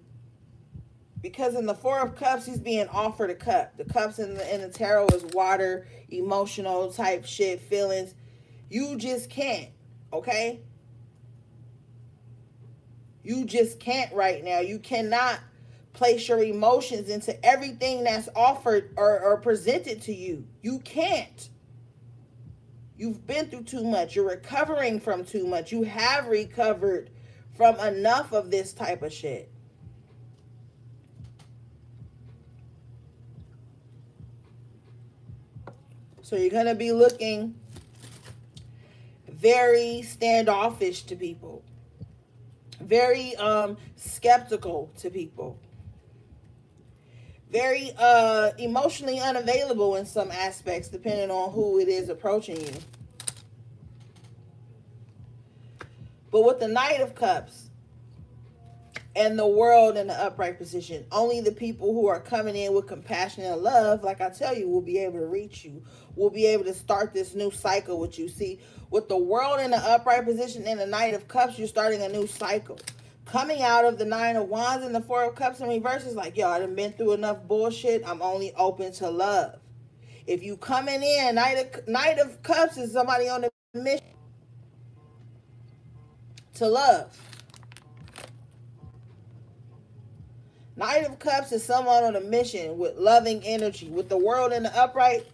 Because in the Four of Cups, he's being offered a cup. The cups in the tarot is water, emotional type shit, feelings. You just can't, okay? You just can't right now. You cannot place your emotions into everything that's offered or presented to you. You can't. You've been through too much. You're recovering from too much. You have recovered from enough of this type of shit. So you're going to be looking very standoffish to people. Very skeptical to people. Very emotionally unavailable in some aspects, depending on who it is approaching you. But with the Knight of Cups and the World in the upright position, only the people who are coming in with compassion and love, like I tell you, will be able to reach you. Will be able to start this new cycle with you. See, with the World in the upright position and the Knight of Cups, you're starting a new cycle. Coming out of the Nine of Wands and the Four of Cups in reverse is like, yo, I done been through enough bullshit. I'm only open to love. If you coming in, Knight of Cups is somebody on the mission to love. Knight of Cups is someone on a mission with loving energy. With the World in the upright,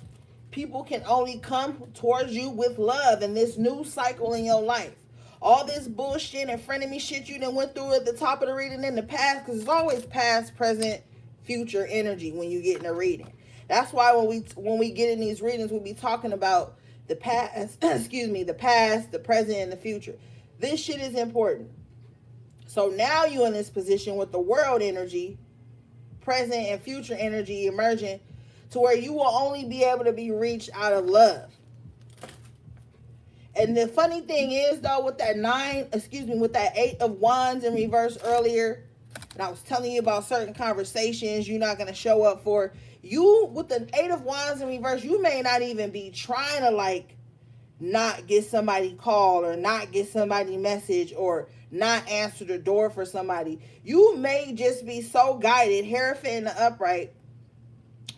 people can only come towards you with love in this new cycle in your life. All this bullshit and frenemy shit you done went through at the top of the reading in the past, because it's always past, present, future energy when you get in a reading. That's why when we get in these readings, we'll be talking about the past, the past, the present, and the future. This shit is important. So now you're in this position with the World energy, present and future energy emerging, to where you will only be able to be reached out of love. And the funny thing is, though, with that with that 8 of Wands in reverse earlier, and I was telling you about certain conversations you're not going to show up for. You, with the 8 of Wands in reverse, you may not even be trying to, like, not get somebody call or not get somebody message or not answer the door for somebody. You may just be so guided, Hierophant in the upright,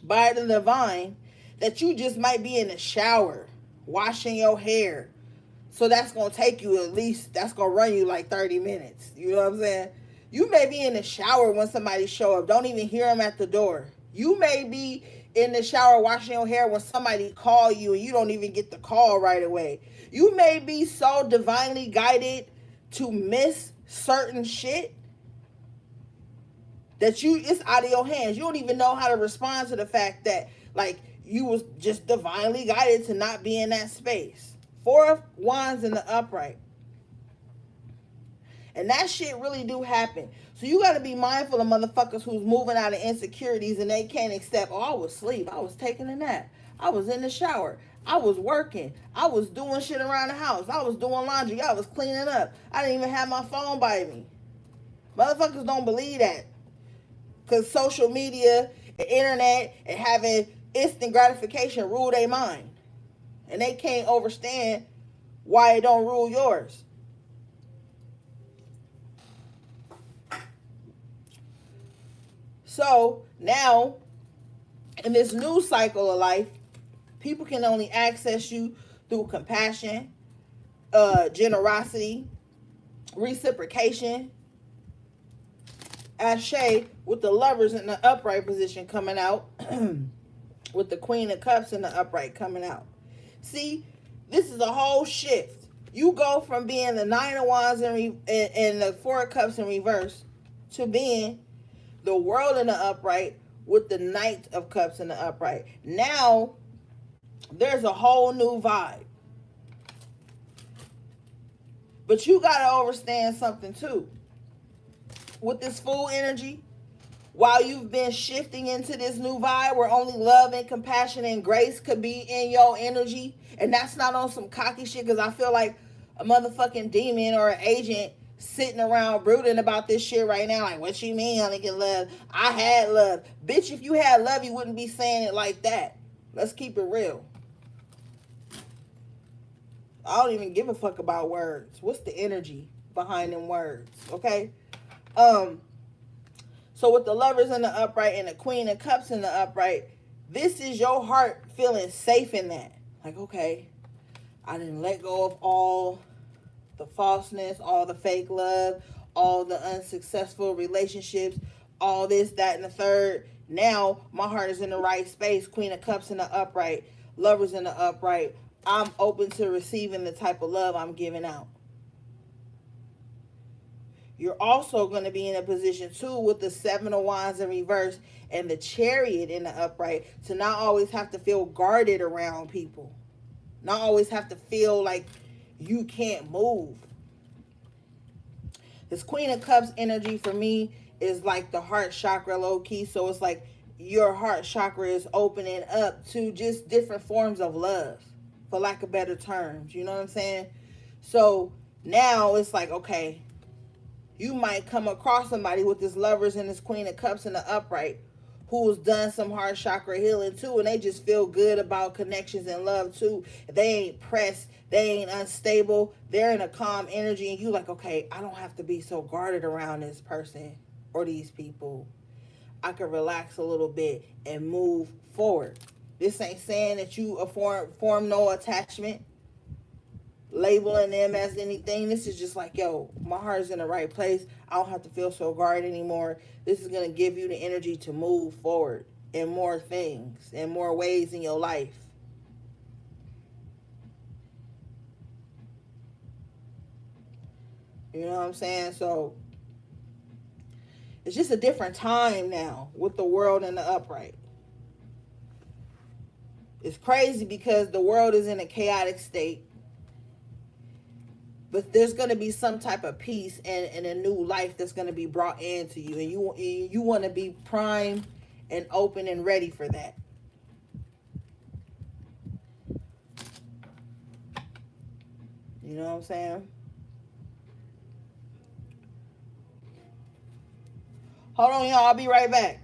by the divine, that you just might be in the shower, washing your hair. So that's going to take you that's going to run you like 30 minutes. You know what I'm saying? You may be in the shower when somebody show up. Don't even hear them at the door. You may be in the shower washing your hair when somebody call you and you don't even get the call right away. You may be so divinely guided to miss certain shit that it's out of your hands. You don't even know how to respond to the fact that, like, you was just divinely guided to not be in that space. 4 of Wands in the upright. And that shit really do happen. So you got to be mindful of motherfuckers who's moving out of insecurities and they can't accept, oh, I was asleep. I was taking a nap. I was in the shower. I was working. I was doing shit around the house. I was doing laundry. I was cleaning up. I didn't even have my phone by me. Motherfuckers don't believe that. Because social media, the internet, and having instant gratification rule their mind. And they can't understand why it don't rule yours. So now, in this new cycle of life, people can only access you through compassion, generosity, reciprocation. Ashe, with the lovers in the upright position coming out, with the Queen of Cups in the upright coming out. See, this is a whole shift. You go from being the Nine of Wands and the Four of Cups in reverse to being the World in the upright with the Knight of Cups in the upright. Now, there's a whole new vibe. But you got to understand something too. With this full energy, while you've been shifting into this new vibe where only love and compassion and grace could be in your energy, and that's not on some cocky shit, because I feel like a motherfucking demon or an agent sitting around brooding about this shit right now. Like, what you mean I didn't get love? I had love. Bitch, if you had love, you wouldn't be saying it like that. Let's keep it real. I don't even give a fuck about words. What's the energy behind them words? Okay? So with the lovers in the upright and the Queen of Cups in the upright, this is your heart feeling safe in that. Like, okay, I didn't let go of all the falseness, all the fake love, all the unsuccessful relationships, all this, that, and the third. Now my heart is in the right space. Queen of Cups in the upright, lovers in the upright. I'm open to receiving the type of love I'm giving out. You're also going to be in a position too with the Seven of Wands in reverse and the Chariot in the upright to not always have to feel guarded around people. Not always have to feel like you can't move. This Queen of Cups energy for me is like the heart chakra low key. So it's like your heart chakra is opening up to just different forms of love, for lack of better terms. You know what I'm saying? So now it's like, okay, you might come across somebody with this lovers and this Queen of Cups in the upright who's done some heart chakra healing too, and they just feel good about connections and love too. They ain't pressed, they ain't unstable, they're in a calm energy, and you like, okay, I don't have to be so guarded around this person or these people. I can relax a little bit and move forward. This ain't saying that you form no attachment, labeling them as anything. This is just like, yo, my heart is in the right place. I don't have to feel so guarded anymore. This is going to give you the energy to move forward in more things, in more ways in your life. You know what I'm saying? So it's just a different time now with the world in the upright. It's crazy because the world is in a chaotic state. But there's going to be some type of peace and a new life that's going to be brought into you. And you want to be primed and open and ready for that. You know what I'm saying? Hold on, y'all. I'll be right back.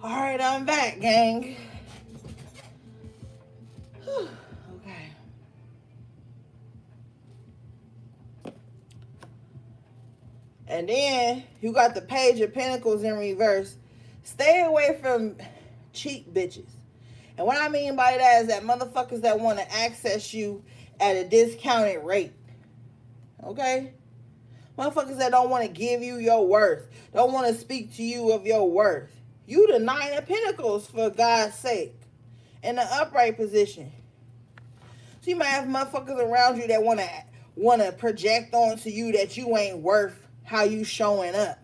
Alright, I'm back, gang. Okay. And then you got the Page of Pentacles in reverse. Stay away from cheap bitches. And what I mean by that is that motherfuckers that want to access you at a discounted rate. Okay? Motherfuckers that don't want to give you your worth. Don't want to speak to you of your worth. You the Nine of Pentacles, for God's sake. In the upright position. So you might have motherfuckers around you that want to project onto you that you ain't worth how you showing up.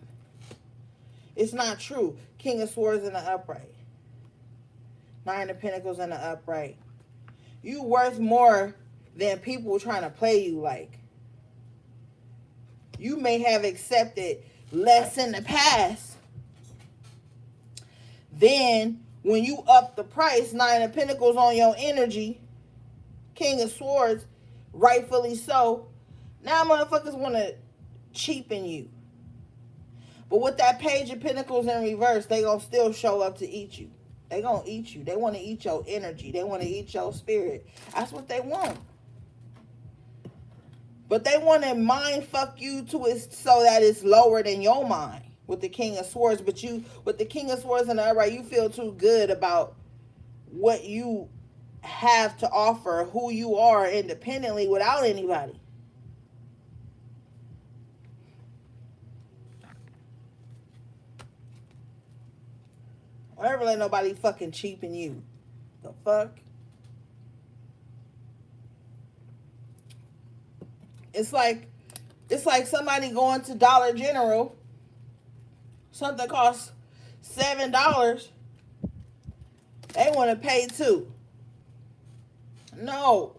It's not true. King of Swords in the upright. Nine of Pentacles in the upright. You worth more than people trying to play you like. You may have accepted less in the past. Then, when you up the price, Nine of Pentacles on your energy, King of Swords, rightfully so, now motherfuckers want to cheapen you. But with that Page of Pentacles in reverse, they gonna still show up to eat you. They gonna eat you. They want to eat your energy. They want to eat your spirit. That's what they want. But they want to mind fuck you to it so that it's lower than your mind with the King of Swords. But you, with the King of Swords in the upright, you feel too good about what you have to offer, who you are independently without anybody. Don't ever let nobody fucking cheapen you. The fuck? It's like somebody going to Dollar General. Something costs $7. They want to pay $2. No.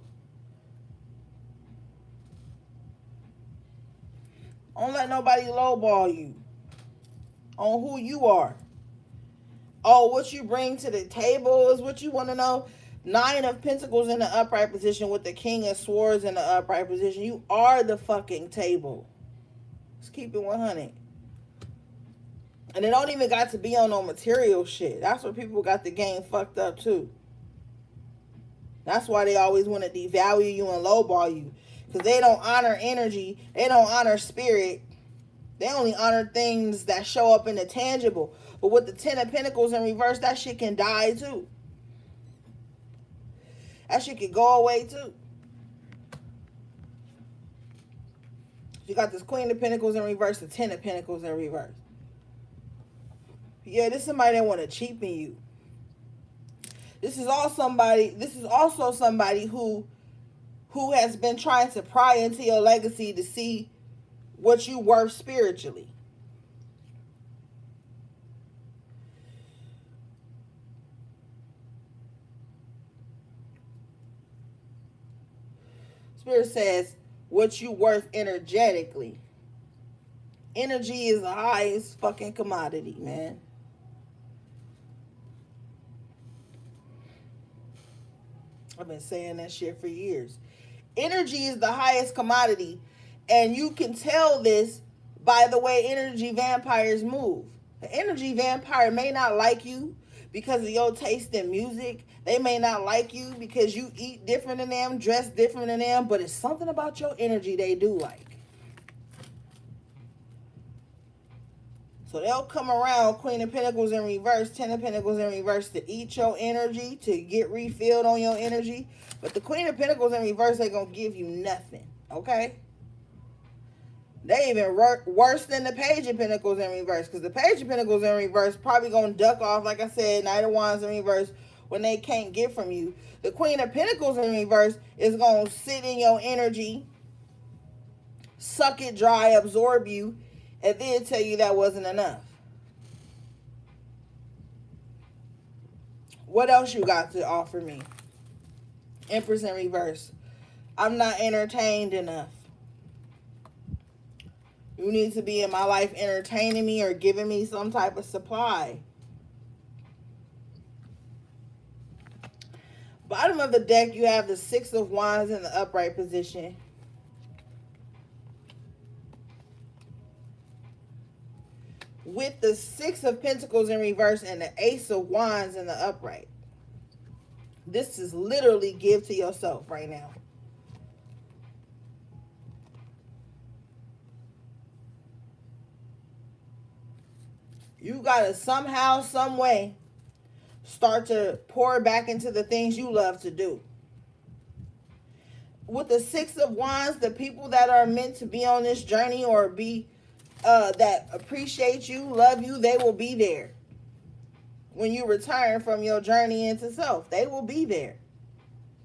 Don't let nobody lowball you on who you are. Oh, what you bring to the table is what you want to know. Nine of Pentacles in the upright position with the King of Swords in the upright position. You are the fucking table. Let's keep it 100. And it don't even got to be on no material shit. That's where people got the game fucked up too. That's why they always want to devalue you and lowball you. Because they don't honor energy. They don't honor spirit. They only honor things that show up in the tangible. But with the Ten of Pentacles in reverse, that shit can die too. That shit can go away too. You got this Queen of Pentacles in reverse, the Ten of Pentacles in reverse. Yeah, this is somebody that want to cheapen you. This is also somebody who has been trying to pry into your legacy to see what you worth spiritually. Spirit says what you worth energetically. Energy is the highest fucking commodity, man. I've been saying that shit for years. Energy is the highest commodity, and you can tell this by the way energy vampires move. An energy vampire may not like you because of your taste in music. They may not like you because you eat different than them, dress different than them, but it's something about your energy they do like. So they'll come around, Queen of Pentacles in reverse, Ten of Pentacles in reverse, to eat your energy, to get refilled on your energy. But the Queen of Pentacles in reverse ain't going to give you nothing, okay? They even worse than the Page of Pentacles in reverse, because the Page of Pentacles in reverse probably going to duck off, like I said, Knight of Wands in reverse, when they can't get from you. The Queen of Pentacles in reverse is going to sit in your energy, suck it dry, absorb you, and then tell you that wasn't enough. What else you got to offer me? Empress in reverse. I'm not entertained enough. You need to be in my life entertaining me or giving me some type of supply. Bottom of the deck, you have the Six of Wands in the upright position. with the Six of Pentacles in reverse and the Ace of Wands in the upright. This is literally give to yourself right now. You gotta somehow, some way, start to pour back into the things you love to do. With the Six of Wands, the people that are meant to be on this journey or be that appreciate you, love you, they will be there. When you return from your journey into self, they will be there.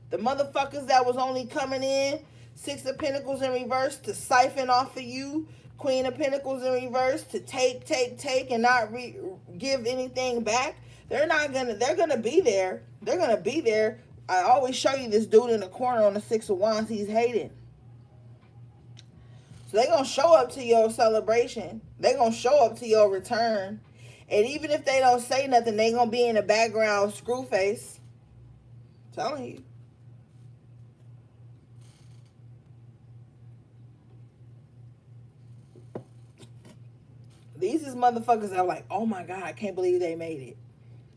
The motherfuckers that was only coming in, Six of Pentacles in reverse, to siphon off of you, Queen of Pentacles in reverse, to take, and not give anything back. They're gonna be there. They're gonna be there. I always show you this dude in the corner on the Six of Wands. He's hating. So they're gonna show up to your celebration. They're gonna show up to your return. And even if they don't say nothing, they're gonna be in the background screw face. I'm telling you. These is motherfuckers that are like, oh my God, I can't believe they made it.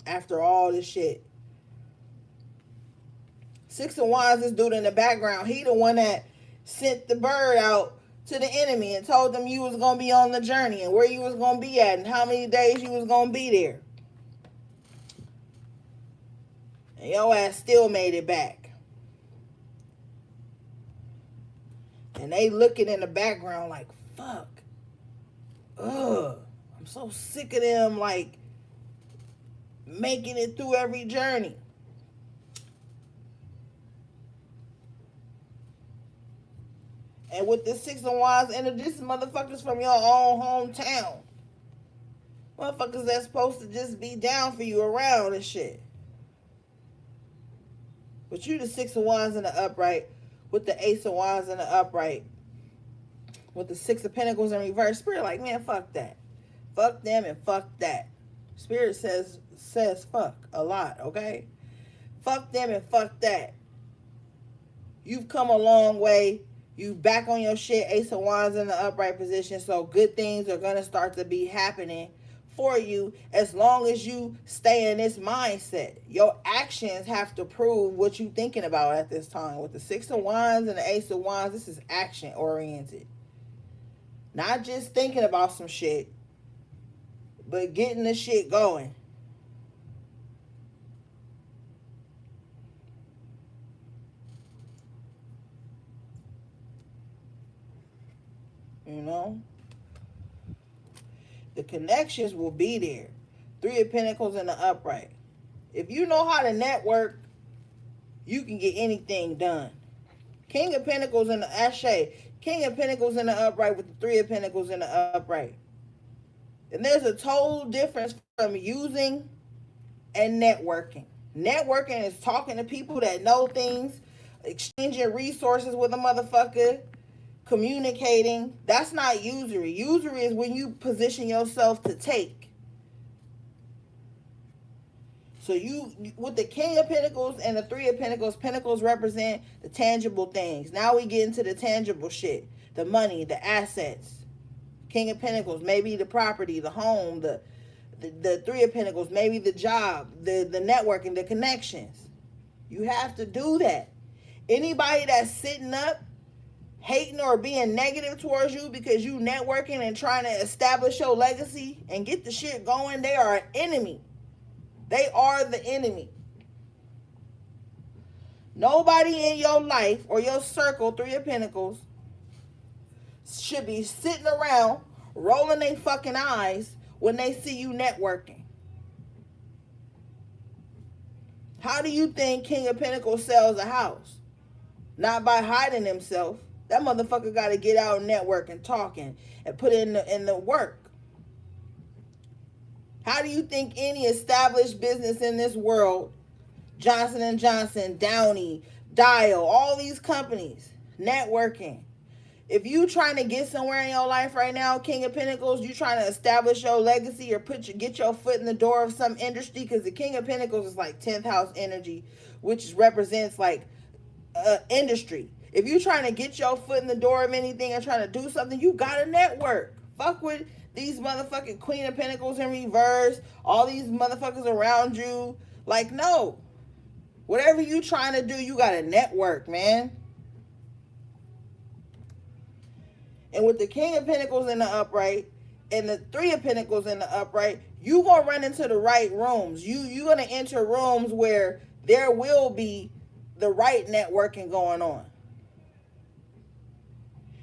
After all this shit. Six of Wands, this dude in the background, he the one that sent the bird out to the enemy and told them you was going to be on the journey and where you was going to be at and how many days you was going to be there. And your ass still made it back. And they looking in the background like, fuck. Ugh. I'm so sick of them, like, making it through every journey. And with this Six of Wands, and this motherfuckers from your own hometown. Motherfuckers that's supposed to just be down for you around and shit. But you the Six of Wands in the upright, with the Ace of Wands in the upright, with the Six of Pentacles in reverse. Spirit like, man, fuck that. Fuck them and fuck that. Spirit says fuck a lot, okay? Fuck them and fuck that. You've come a long way. You back on your shit, Ace of Wands in the upright position, so good things are going to start to be happening for you as long as you stay in this mindset. Your actions have to prove what you're thinking about at this time. With the Six of Wands and the Ace of Wands, this is action-oriented. Not just thinking about some shit, but getting the shit going. You know? The connections will be there. Three of Pentacles in the upright. If you know how to network, you can get anything done. King of Pentacles in the Ashe. King of Pentacles in the upright with the Three of Pentacles in the upright. And there's a total difference from using and networking. Networking is talking to people that know things, exchanging resources with a motherfucker, communicating. That's not usury. Usury is when you position yourself to take. So you, with the King of Pentacles and the Three of Pentacles, Pentacles represent the tangible things. Now we get into the tangible shit. The money, the assets. King of Pentacles, maybe the property, the home, the Three of Pentacles, maybe the job, the networking, the connections. You have to do that. Anybody that's sitting up, hating or being negative towards you because you networking and trying to establish your legacy and get the shit going, they are an enemy. They are the enemy. Nobody in your life or your circle, Three of Pentacles, should be sitting around rolling their fucking eyes when they see you networking. How do you think King of Pentacles sells a house? Not by hiding himself. That motherfucker got to get out and network and talk and put in the work. How do you think any established business in this world, Johnson & Johnson, Downey, Dial, all these companies, networking? If you trying to get somewhere in your life right now, King of Pentacles, you trying to establish your legacy or get your foot in the door of some industry, because the King of Pentacles is like 10th house energy, which represents like industry. If you trying to get your foot in the door of anything and trying to do something, you got to network. Fuck with These motherfucking Queen of Pentacles in reverse, all these motherfuckers around you. Like, no. Whatever you trying to do, you gotta network, man. And with the King of Pentacles in the upright and the Three of Pentacles in the upright, you gonna run into the right rooms. You gonna enter rooms where there will be the right networking going on.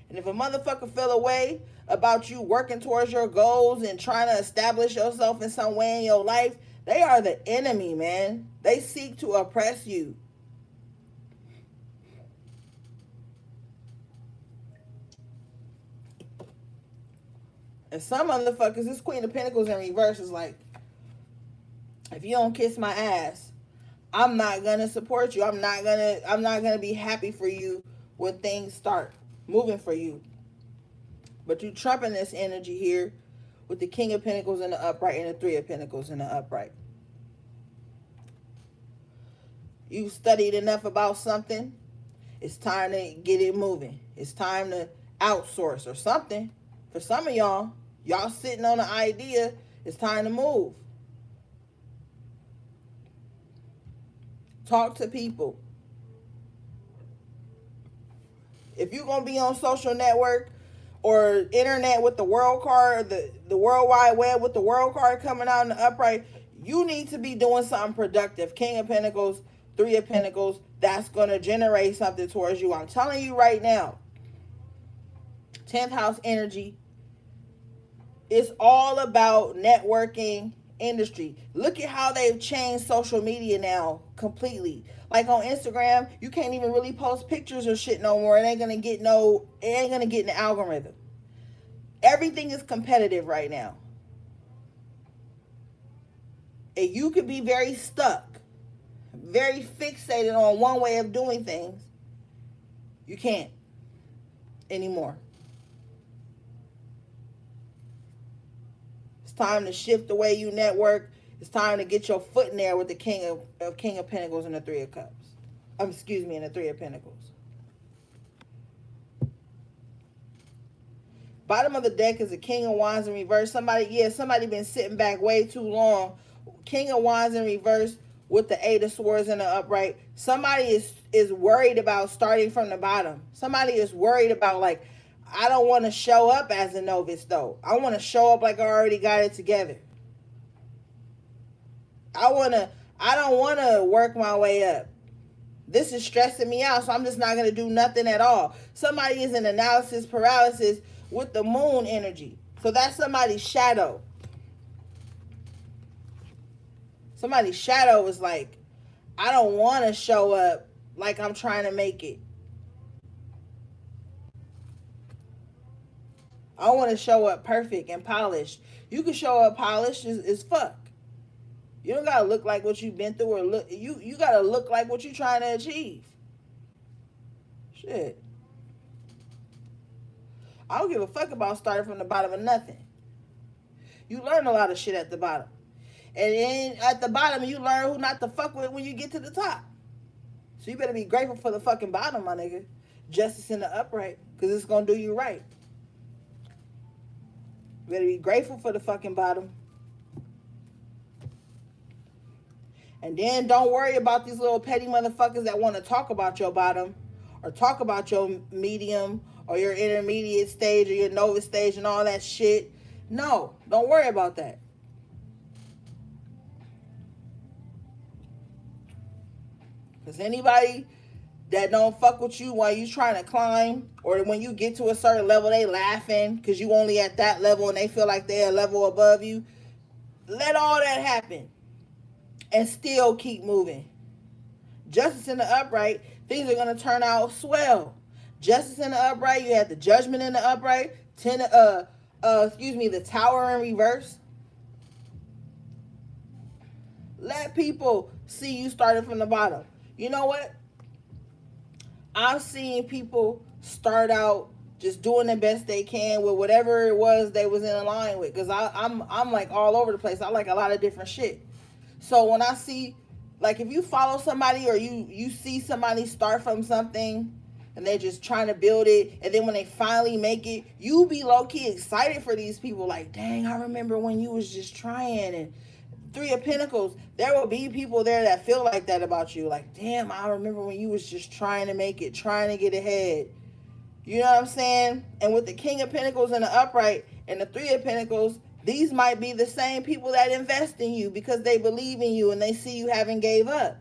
And if a motherfucker feel away about you working towards your goals and trying to establish yourself in some way in your life, they are the enemy, man. They seek to oppress you. And some motherfuckers, this Queen of Pentacles in reverse is like, if you don't kiss my ass, I'm not gonna support you. I'm not gonna be happy for you when things start moving for you. But you trumping this energy here with the King of Pentacles in the upright and the Three of Pentacles in the upright. You studied enough about something. It's time to get it moving. It's time to outsource or something. For some of y'all sitting on an idea, it's time to move. Talk to people. If you're going to be on social network or internet with the world card, the World Wide Web with the world card coming out in the upright, you need to be doing something productive. King of Pentacles, Three of Pentacles, that's going to generate something towards you. I'm telling you right now, 10th house energy, it's all about networking industry. Look at how they've changed social media now completely. Like on Instagram, you can't even really post pictures or shit no more. It ain't gonna get in the algorithm. Everything is competitive right now. And you could be very stuck, very fixated on one way of doing things. You can't anymore. It's time to shift the way you network. It's time to get your foot in there with the King of Pentacles and the Three of Cups. And the Three of Pentacles. Bottom of the deck is the King of Wands in reverse. Somebody been sitting back way too long. King of Wands in reverse with the Eight of Swords in the upright. Somebody is worried about starting from the bottom. Somebody is worried about, like, I don't want to show up as a novice, though. I want to show up like I already got it together. I don't want to work my way up. This is stressing me out, so I'm just not going to do nothing at all. Somebody is in analysis paralysis with the moon energy. So that's somebody's shadow. Somebody's shadow is like, I don't want to show up like I'm trying to make it. I want to show up perfect and polished. You can show up polished as fuck. You don't gotta look like what you've been through, or you gotta look like what you're trying to achieve. Shit. I don't give a fuck about starting from the bottom of nothing. You learn a lot of shit at the bottom. And then at the bottom, you learn who not to fuck with when you get to the top. So you better be grateful for the fucking bottom, my nigga. Justice in the upright, because it's gonna do you right. You better be grateful for the fucking bottom. And then don't worry about these little petty motherfuckers that want to talk about your bottom or talk about your medium or your intermediate stage or your novice stage and all that shit. No, don't worry about that. Because anybody that don't fuck with you while you trying to climb, or when you get to a certain level, they laughing because you only at that level and they feel like they're a level above you. Let all that happen. And still keep moving. Justice in the upright, things are going to turn out swell. Justice in the upright, you had the Judgment in the upright, the Tower in reverse. Let people see you starting from the bottom. You know what? I've seen people start out just doing the best they can with whatever it was they was in line with. Because I'm like all over the place. I like a lot of different shit. So when I see, like, if you follow somebody or you see somebody start from something and they're just trying to build it. And then when they finally make it, you be low-key excited for these people. Like, dang, I remember when you was just trying. And Three of Pentacles, there will be people there that feel like that about you. Like, damn, I remember when you was just trying to make it, trying to get ahead. You know what I'm saying? And with the King of Pentacles and the upright and the Three of Pentacles, these might be the same people that invest in you because they believe in you and they see you haven't gave up.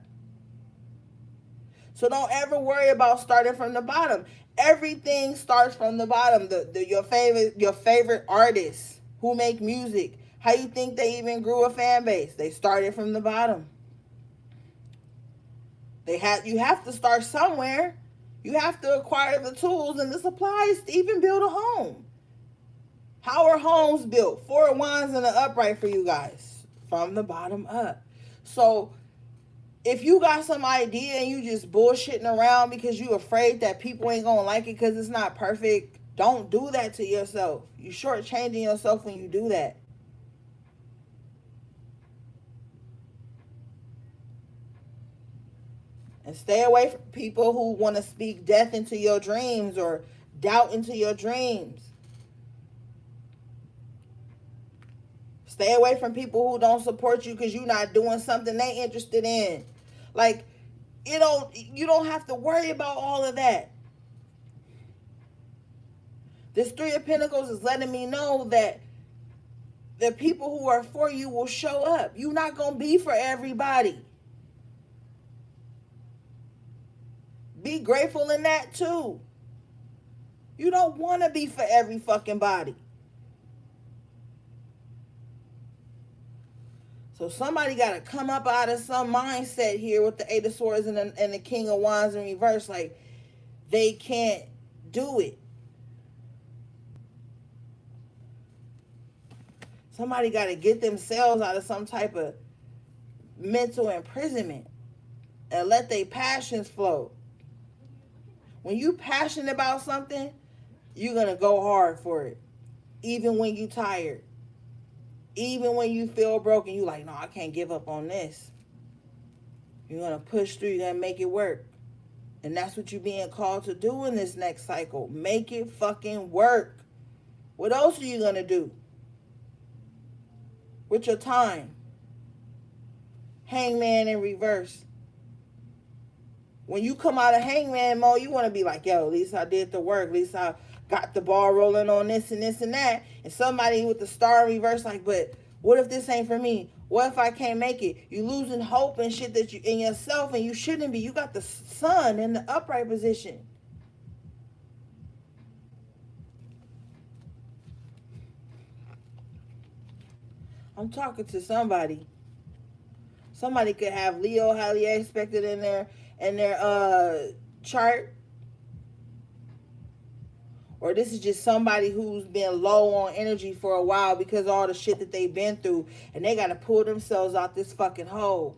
So don't ever worry about starting from the bottom. Everything starts from the bottom. Your favorite artists who make music, how you think they even grew a fan base? They started from the bottom. You have to start somewhere. You have to acquire the tools and the supplies to even build a home. How are homes built? Four of Wands and the upright for you guys. From the bottom up. So if you got some idea and you just bullshitting around because you afraid that people ain't gonna like it because it's not perfect, don't do that to yourself. You shortchanging yourself when you do that. And stay away from people who want to speak death into your dreams or doubt into your dreams. Stay away from people who don't support you because you're not doing something they interested in. Like, you don't have to worry about all of that. This Three of Pentacles is letting me know that the people who are for you will show up. You're not going to be for everybody. Be grateful in that too. You don't want to be for every fucking body. So somebody got to come up out of some mindset here with the Eight of Swords and the King of Wands in reverse. Like, they can't do it. Somebody got to get themselves out of some type of mental imprisonment and let their passions flow. When you passionate about something, you're going to go hard for it. Even when you tired. Even when you feel broken, you like, no, I can't give up on this. You're going to push through. You're going to make it work. And that's what you're being called to do in this next cycle. Make it fucking work. What else are you going to do with your time? Hangman in reverse. When you come out of hangman mode, you want to be like, yo, at least I did the work. At least I got the ball rolling on this and this and that. And somebody with the star in reverse like, but what if this ain't for me? What if I can't make it? You losing hope and shit that you in yourself, and you shouldn't be. You got the sun in the upright position. I'm talking to somebody. Somebody could have Leo highly expected in their chart. Or this is just somebody who's been low on energy for a while because of all the shit that they've been through. And they got to pull themselves out this fucking hole.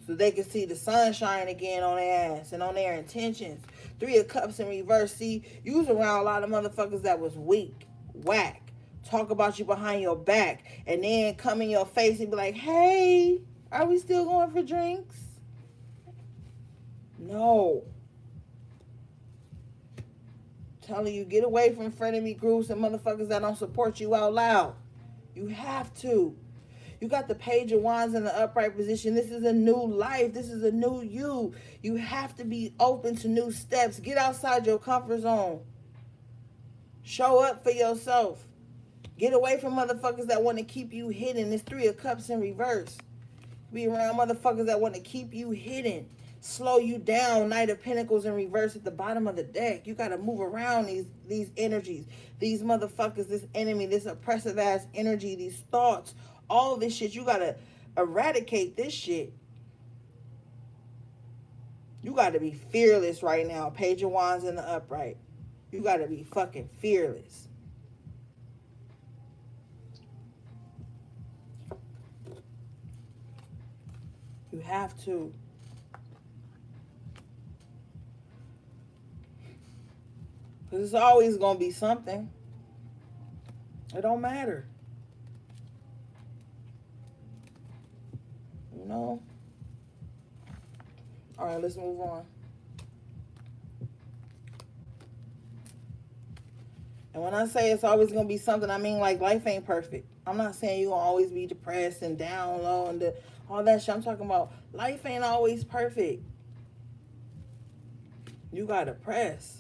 So they can see the sunshine again on their ass and on their intentions. Three of Cups in reverse. See, you was around a lot of motherfuckers that was weak, whack. Talk about you behind your back. And then come in your face and be like, hey, are we still going for drinks? No. Telling you, get away from frenemy groups and motherfuckers that don't support you out loud. You have to. You got the Page of Wands in the upright position. This is a new life. This is a new you. You have to be open to new steps. Get outside your comfort zone. Show up for yourself. Get away from motherfuckers that want to keep you hidden. This Three of Cups in reverse. Be around motherfuckers that want to keep you hidden. Slow you down. Knight of Pentacles in reverse at the bottom of the deck. You got to move around these energies. These motherfuckers, this enemy, this oppressive ass energy, these thoughts, all this shit. You got to eradicate this shit. You got to be fearless right now. Page of Wands in the upright. You got to be fucking fearless. You have to. Because it's always going to be something. It don't matter. You know? All right, let's move on. And when I say it's always gonna be something, I mean like life ain't perfect. I'm not saying you gonna always be depressed and down low and all that shit. I'm talking about life ain't always perfect. You gotta press.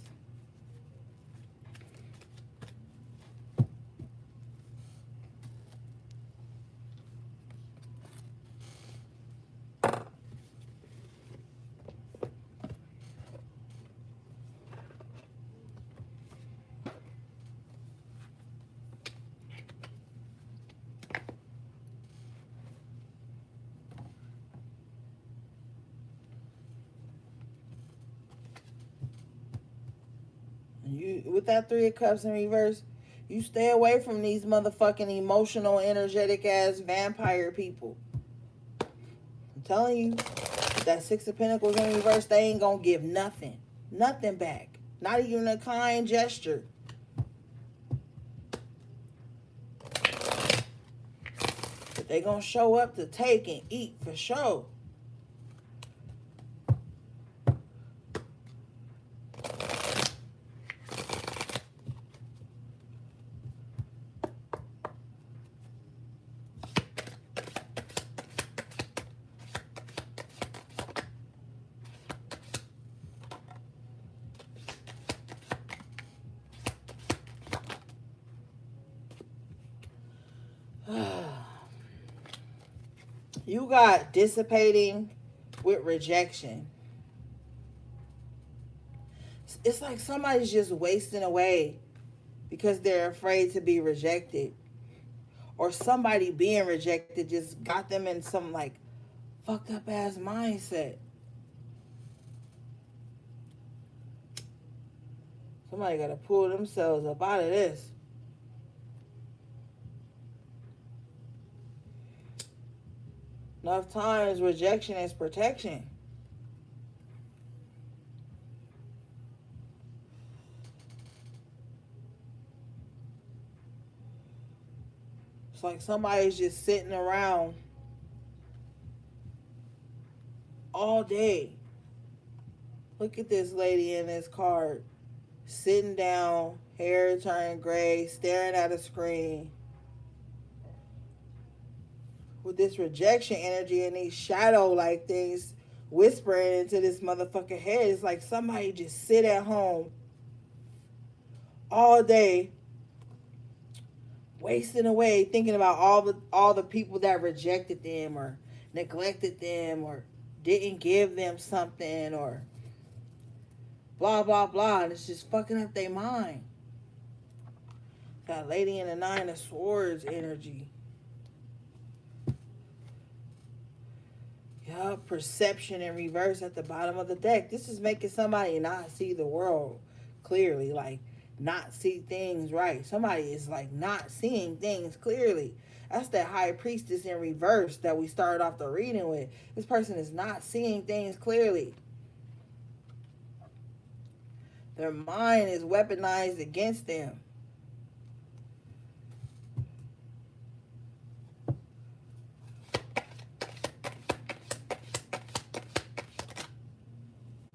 And you with that Three of Cups in reverse, you stay away from these motherfucking emotional, energetic ass vampire people. I'm telling you, that Six of Pentacles in reverse, they ain't gonna give nothing. Nothing back. Not even a kind gesture. But they gonna show up to take and eat for sure. You got dissipating with rejection. It's like somebody's just wasting away because they're afraid to be rejected. Or somebody being rejected just got them in some like fucked up ass mindset. Somebody gotta pull themselves up out of this. Enough times rejection is protection. It's like somebody's just sitting around all day. Look at this lady in this card. Sitting down, hair turned gray, staring at a screen. With this rejection energy and these shadow like things whispering into this motherfucker head. It's like somebody just sit at home all day wasting away thinking about all the people that rejected them or neglected them or didn't give them something or blah blah blah, and it's just fucking up their mind. Got lady in the Nine of Swords energy. Yup, perception in reverse at the bottom of the deck. This is making somebody not see the world clearly, like not see things right. Somebody is like not seeing things clearly. That's that High Priestess in reverse that we started off the reading with. This person is not seeing things clearly. Their mind is weaponized against them.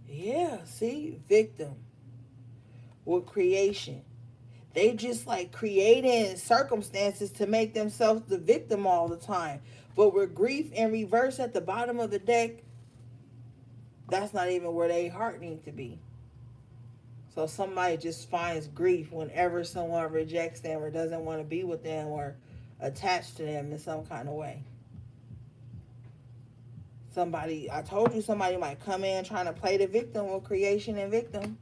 Yeah, see? Victim with creation. They just like creating circumstances to make themselves the victim all the time. But with grief in reverse at the bottom of the deck, that's not even where their heart needs to be. So somebody just finds grief whenever someone rejects them or doesn't want to be with them or attached to them in some kind of way. Somebody, I told you somebody might come in trying to play the victim with creation and victim.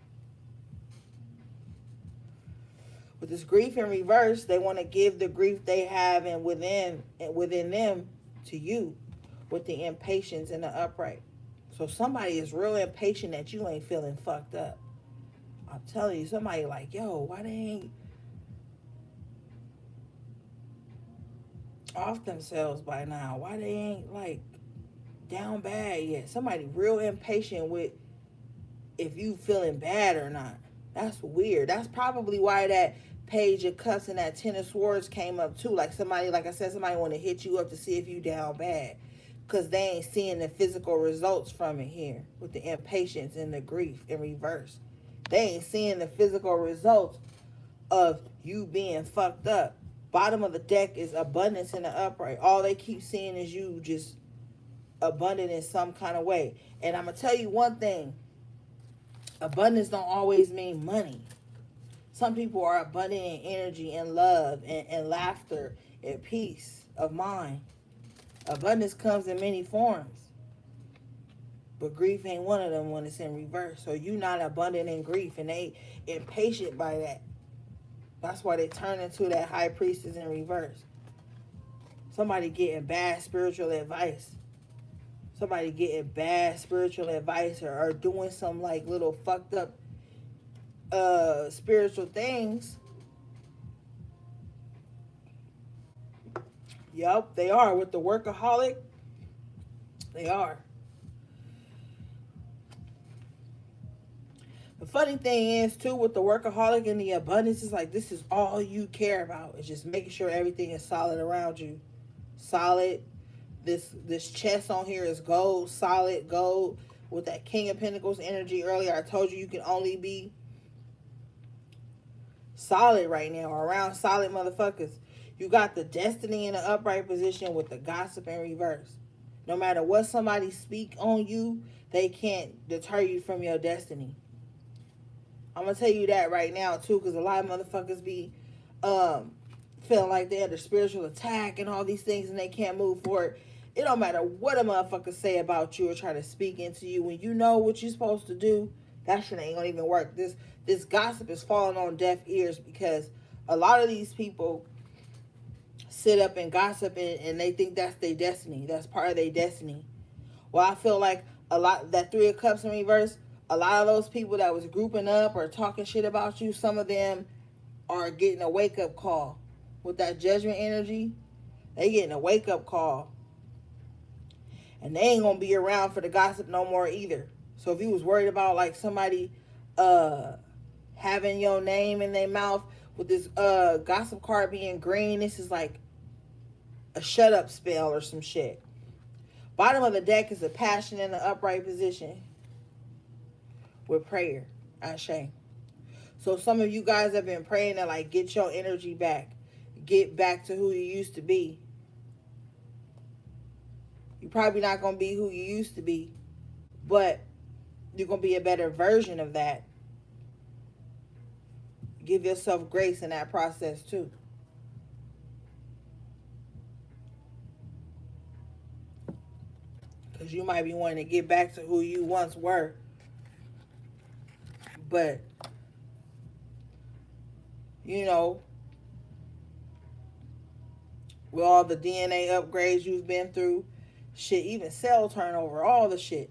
With this grief in reverse, they want to give the grief they have and within them to you with the impatience and the upright. So somebody is real impatient that you ain't feeling fucked up. I'm telling you, somebody like, yo, why they ain't off themselves by now? Why they ain't like down bad yet? Somebody real impatient with if you feeling bad or not. That's weird. That's probably why that Page of Cups and that Ten of Swords came up too. Like somebody, like I said, somebody want to hit you up to see if you down bad. Because they ain't seeing the physical results from it here. With the impatience and the grief in reverse. They ain't seeing the physical results of you being fucked up. Bottom of the deck is abundance in the upright. All they keep seeing is you just abundant in some kind of way. And I'm going to tell you one thing. Abundance don't always mean money. Some people are abundant in energy and love and laughter and peace of mind. Abundance comes in many forms. But grief ain't one of them when it's in reverse. So you not abundant in grief, and they impatient by that. That's why they turn into that high priestess in reverse. Somebody getting bad spiritual advice. Somebody getting bad spiritual advice or doing some like little fucked up spiritual things. Yup, they are. With the workaholic, they are. The funny thing is, too, with the workaholic and the abundance, is like this is all you care about. It's just making sure everything is solid around you. Solid. This chest on here is gold, solid gold. With that King of Pentacles energy earlier, I told you can only be solid right now, or around solid motherfuckers. You got the destiny in the upright position with the gossip in reverse. No matter what somebody speak on you, they can't deter you from your destiny. I'm going to tell you that right now, too, because a lot of motherfuckers be feeling like they're under spiritual attack and all these things and they can't move forward. It don't matter what a motherfucker say about you or try to speak into you. When you know what you're supposed to do, that shit ain't going to even work. This gossip is falling on deaf ears because a lot of these people sit up and gossip and they think that's their destiny. That's part of their destiny. Well, I feel like a lot, that Three of Cups in reverse, a lot of those people that was grouping up or talking shit about you, some of them are getting a wake-up call. With that Judgment energy, they getting a wake-up call. And they ain't going to be around for the gossip no more either. So if you was worried about like somebody having your name in their mouth with this gossip card being green, this is like a shut-up spell or some shit. Bottom of the deck is a passion in the upright position with prayer. Ashe. So some of you guys have been praying to like get your energy back. Get back to who you used to be. You're probably not going to be who you used to be, but you're going to be a better version of that. Give yourself grace in that process too. Because you might be wanting to get back to who you once were. But, you know, with all the DNA upgrades you've been through, shit, even cell turnover, all the shit.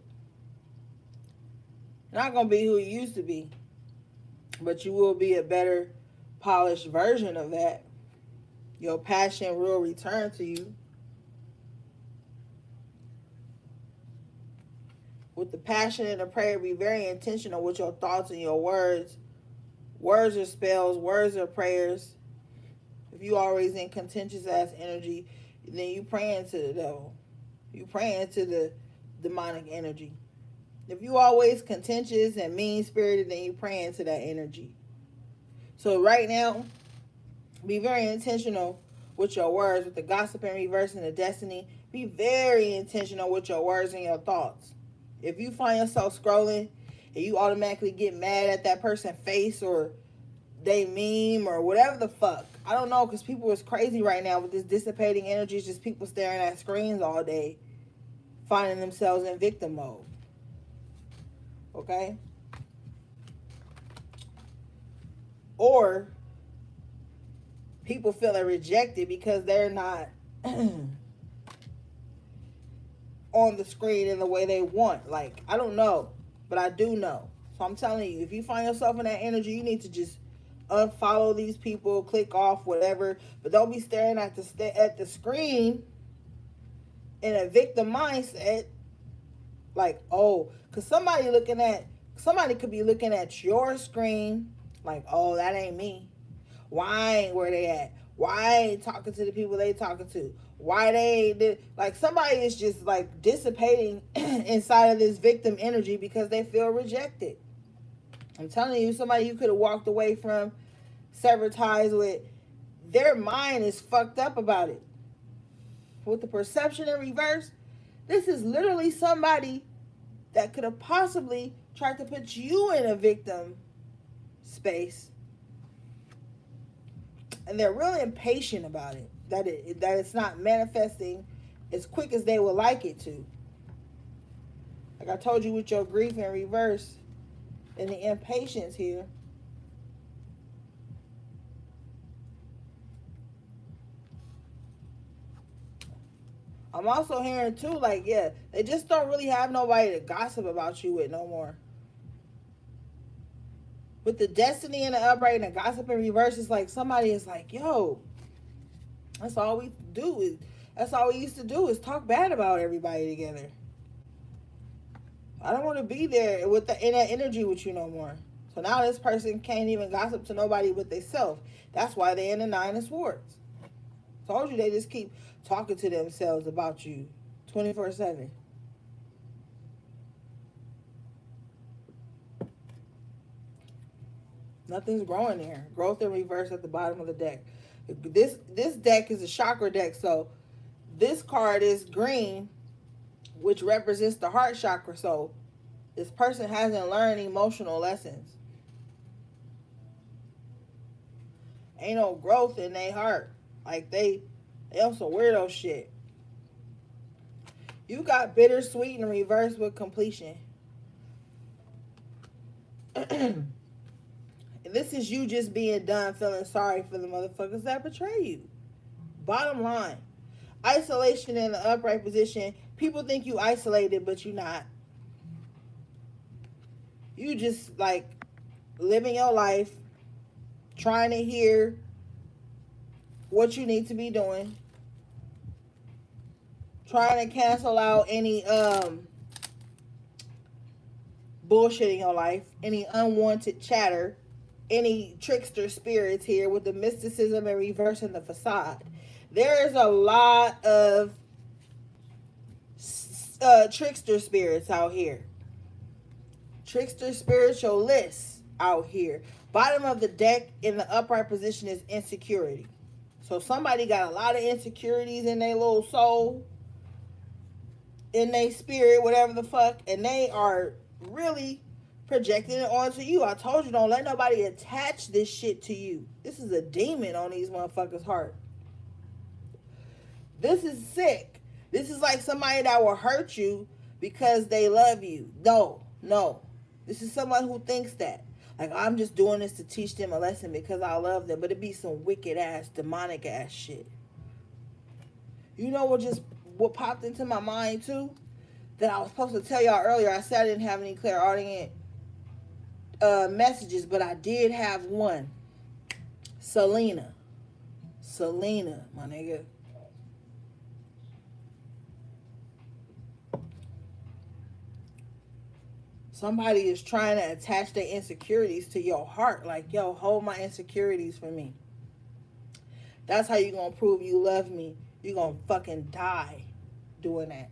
You're not going to be who you used to be. But you will be a better, polished version of that. Your passion will return to you. With the passion and the prayer, be very intentional with your thoughts and your words. Words are spells. Words are prayers. If you always in contentious ass energy, then you praying to the devil. You praying to the demonic energy. If you always contentious and mean-spirited, then you praying to that energy. So right now, be very intentional with your words. With the gossip in reverse and the destiny, be very intentional with your words and your thoughts. If you find yourself scrolling and you automatically get mad at that person's face or they meme or whatever the fuck, I don't know, because people is crazy right now with this dissipating energy. It's just people staring at screens all day, finding themselves in victim mode. Okay? Or people feeling rejected because they're not on the screen in the way they want. Like, I don't know, but I do know. So I'm telling you, if you find yourself in that energy, you need to just unfollow these people, click off, whatever. But don't be staring at the screen in a victim mindset. Like, oh, because somebody could be looking at your screen like, oh, that ain't me. Why ain't where they at? Why ain't talking to the people they talking to? Why they did, like, somebody is just like dissipating inside of this victim energy because they feel rejected. I'm telling you, somebody you could have walked away from sever ties with, their mind is fucked up about it. With the perception in reverse, this is literally somebody that could have possibly tried to put you in a victim space, and they're really impatient about it. That it's not manifesting as quick as they would like it to. Like I told you with your grief in reverse and the impatience here. I'm also hearing too, like, yeah, they just don't really have nobody to gossip about you with no more. With the destiny in the upright and the gossip in reverse, it's like somebody is like, yo, that's all we do is that's all we used to do is talk bad about everybody together. I don't want to be there with in that energy with you no more. So now this person can't even gossip to nobody but themselves. That's why they in the Nine of Swords. Told you they just keep talking to themselves about you 24/7. Nothing's growing there. Growth in reverse at the bottom of the deck. This deck is a chakra deck, so this card is green, which represents the heart chakra. So this person hasn't learned emotional lessons. Ain't no growth in their heart. Like they on some weirdo shit. You got bittersweet in reverse with completion. This is you just being done, feeling sorry for the motherfuckers that betray you. Bottom line, isolation in the upright position. People think you isolated, but you're not. You just like living your life, trying to hear what you need to be doing, trying to cancel out any bullshit in your life, any unwanted chatter, any trickster spirits here with the mysticism and reversing the facade. There is a lot of trickster spirits out here. Trickster spiritualists out here. Bottom of the deck in the upright position is insecurity. So somebody got a lot of insecurities in their little soul, in their spirit, whatever the fuck, and they are really projecting it onto you. I told you, don't let nobody attach this shit to you. This is a demon on these motherfuckers' heart. This is sick. This is like somebody that will hurt you because they love you. No. This is someone who thinks that. Like, I'm just doing this to teach them a lesson because I love them. But it be some wicked ass, demonic ass shit. You know what popped into my mind too? That I was supposed to tell y'all earlier. I said I didn't have any clairaudient messages, but I did have one. Selena, my nigga. Somebody is trying to attach their insecurities to your heart. Like, yo, hold my insecurities for me. That's how you gonna prove you love me. You gonna fucking die doing that.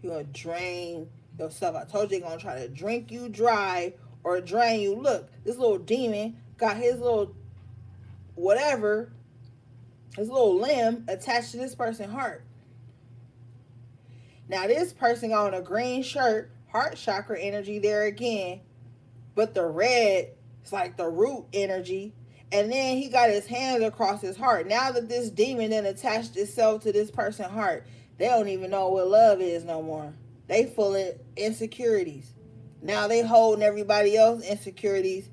You gonna drain yourself. I told you they're gonna try to drink you dry or drain you. Look, this little demon got his little whatever, his little limb attached to this person's heart. Now this person on a green shirt, heart chakra energy there again, but the red is like the root energy. And then he got his hands across his heart. Now that this demon then attached itself to this person's heart, they don't even know what love is no more. They full of insecurities. Now they holding everybody else's insecurities.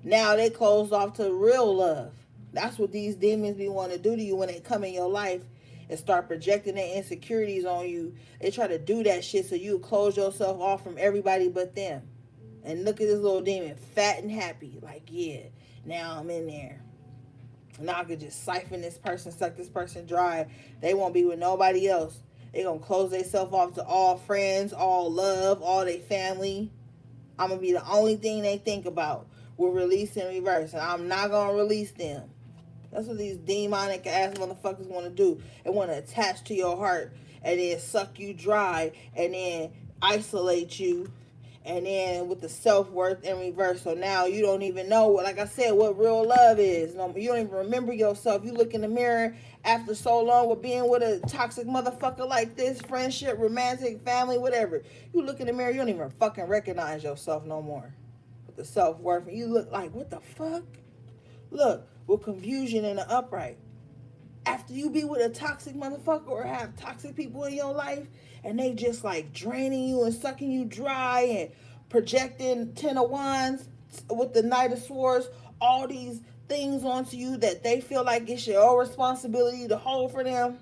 Now they closed off to real love. That's what these demons be wanting to do to you when they come in your life and start projecting their insecurities on you. They try to do that shit so you close yourself off from everybody but them. And look at this little demon, fat and happy. Like, yeah, now I'm in there. Now I could just siphon this person, suck this person dry. They won't be with nobody else. They gonna close themselves off to all friends, all love, all their family. I'm gonna be the only thing they think about. Will release and reverse. And I'm not gonna release them. That's what these demonic ass motherfuckers want to do. They want to attach to your heart and then suck you dry and then isolate you And then with the self-worth in reverse. So now you don't even know, like I said, what real love is. No, you don't even remember yourself. You look in the mirror after so long with being with a toxic motherfucker like this, friendship, romantic, family, whatever. You look in the mirror, you don't even fucking recognize yourself no more. With the self-worth. And you look like, what the fuck? Look, with confusion in the upright. After you be with a toxic motherfucker or have toxic people in your life and they just like draining you and sucking you dry and projecting 10 of wands with the Knight of Swords, all these things onto you that they feel like it's your responsibility to hold for them,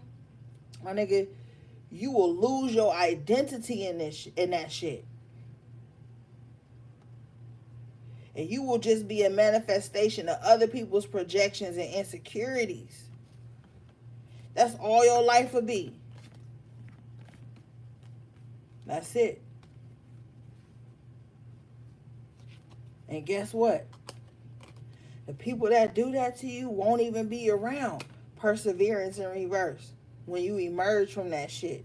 my nigga, you will lose your identity in that shit. And you will just be a manifestation of other people's projections and insecurities. That's all your life will be. That's it. And guess what? The people that do that to you won't even be around. Perseverance in reverse. When you emerge from that shit.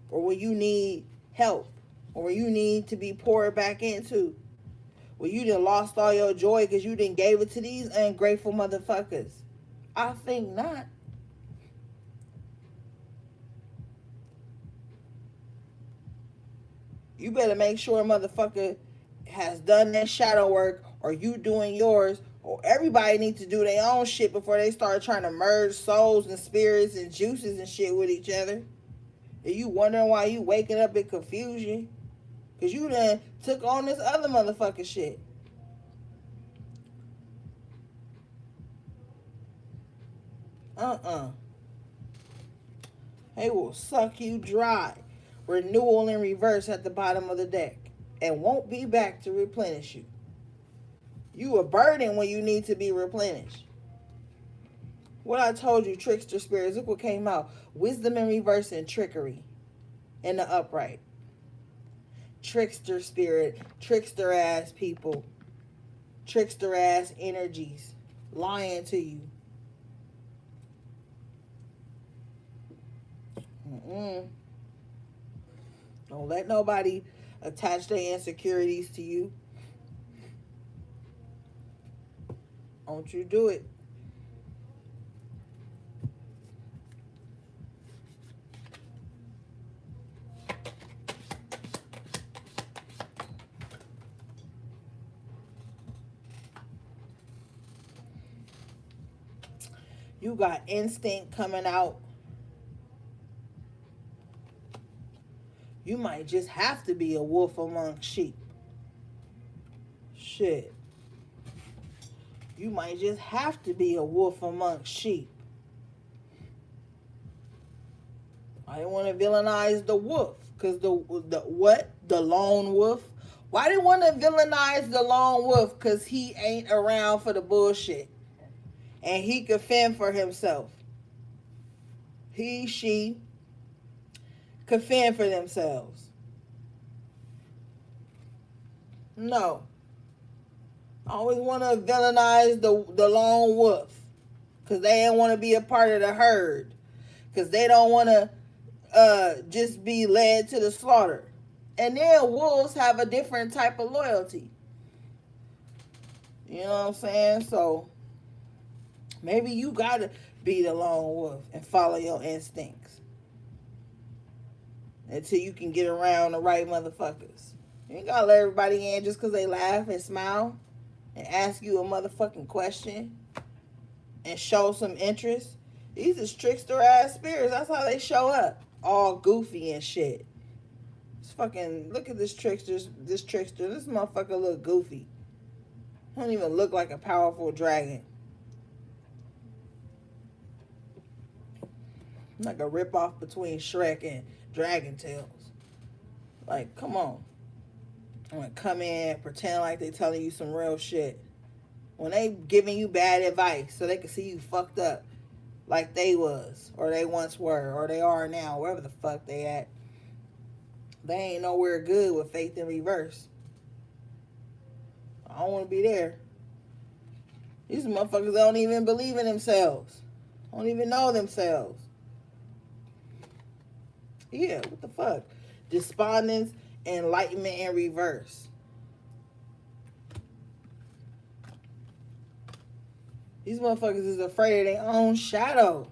Or when you need help. Or when you need to be poured back into. When you done lost all your joy because you done gave it to these ungrateful motherfuckers. I think not. You better make sure a motherfucker has done their shadow work or you doing yours, or everybody needs to do their own shit before they start trying to merge souls and spirits and juices and shit with each other. And you wondering why you waking up in confusion because you done took on this other motherfucking shit. They will suck you dry. Renewal in reverse at the bottom of the deck. And won't be back to replenish you. You a burden when you need to be replenished. What I told you, trickster spirits, look what came out. Wisdom in reverse and trickery in the upright. Trickster spirit, trickster ass people, trickster ass energies lying to you. Don't let nobody attach their insecurities to you. Don't you do it. You got instinct coming out. You might just have to be a wolf among sheep. Shit. You might just have to be a wolf among sheep. I didn't want to villainize the wolf. Because the what? The lone wolf? Why didn't want to villainize the lone wolf? Because he ain't around for the bullshit. And he could fend for himself. He, she could fend for themselves. No. I always want to villainize the lone wolf. Because they don't want to be a part of the herd. Because they don't want to just be led to the slaughter. And then wolves have a different type of loyalty. You know what I'm saying? So maybe you got to be the lone wolf and follow your instincts. Until you can get around the right motherfuckers. You ain't got to let everybody in just because they laugh and smile. And ask you a motherfucking question and show some interest. These is trickster ass spirits. That's how they show up. All goofy and shit. It's fucking, look at this trickster. This motherfucker look goofy. Don't even look like a powerful dragon. Like a ripoff between Shrek and Dragon Tales. Like, come on. I'm gonna come in, pretend like they telling you some real shit. When they giving you bad advice so they can see you fucked up like they was, or they once were, or they are now, wherever the fuck they at. They ain't nowhere good with faith in reverse. I don't want to be there. These motherfuckers don't even believe in themselves. Don't even know themselves. Yeah, what the fuck? Despondence enlightenment in reverse. These motherfuckers is afraid of their own shadow.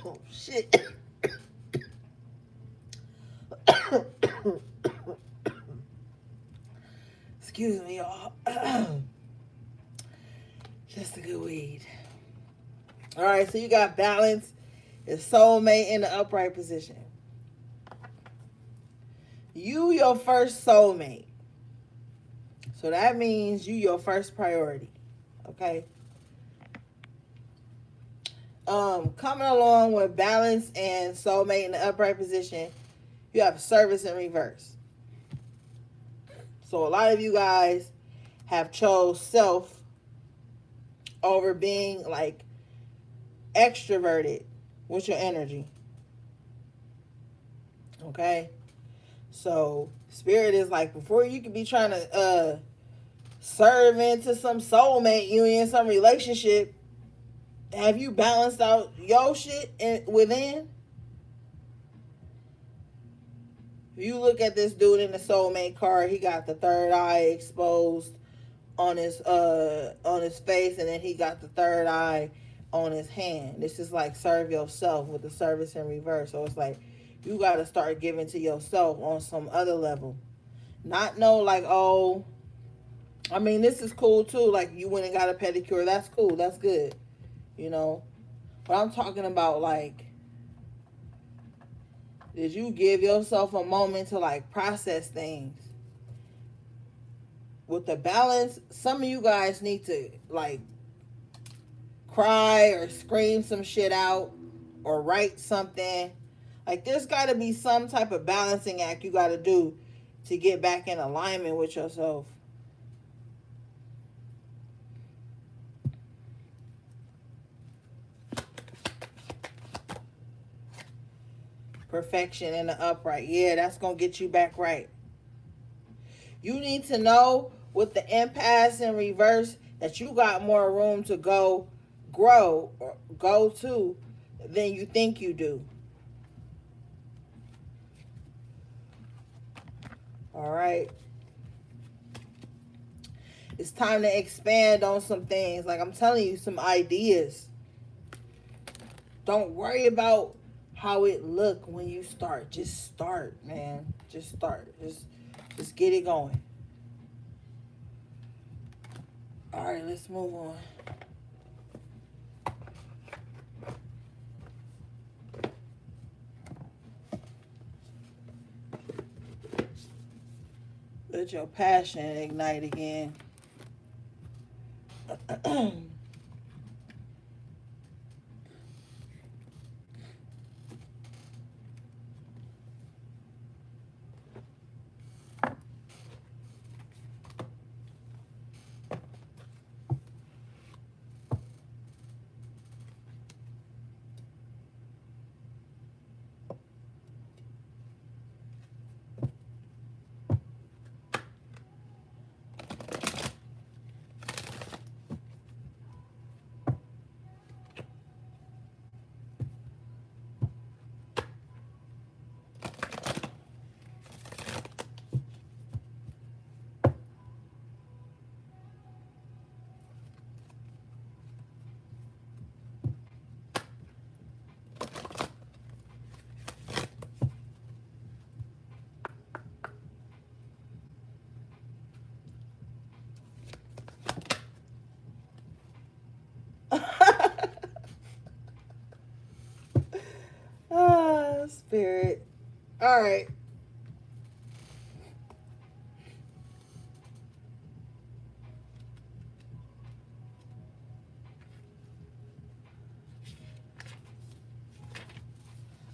Oh, shit. Excuse me, y'all. Just a good weed. All right, so you got balance, your soulmate in the upright position. You your first soulmate. So that means you your first priority. Okay? Coming along with balance and soulmate in the upright position, you have service in reverse. So a lot of you guys have chose self over being like extroverted with your energy. Okay? So spirit is like, before you could be trying to serve into some soulmate union, some relationship, have you balanced out your shit within? If you look at this dude in the soulmate card, he got the third eye exposed on his face, and then he got the third eye on his hand. This is like serve yourself with the service in reverse. So it's like you got to start giving to yourself on some other level. Not know like, oh, I mean, this is cool too. Like you went and got a pedicure. That's cool. That's good. You know. But I'm talking about like, did you give yourself a moment to like process things? With the balance, some of you guys need to like cry or scream some shit out or write something. Like there's got to be some type of balancing act you got to do to get back in alignment with yourself. Perfection in the upright. Yeah, that's going to get you back right. You need to know with the impasse in reverse that you got more room to grow, or go to than you think you do. All right. It's time to expand on some things. Like I'm telling you, some ideas. Don't worry about how it look when you start. Just start, man. Just start. Just get it going. All right, let's move on. Let your passion ignite again. Spirit. All right.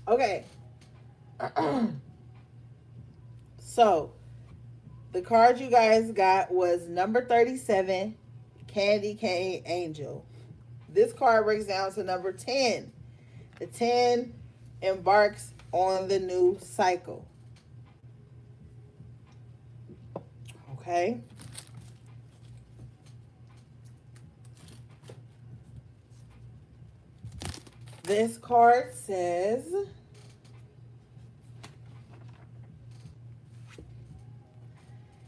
Okay. So, the card you guys got was number 37, Candy Cane Angel. This card breaks down to number 10. The 10 embarks on the new cycle. Okay? This card says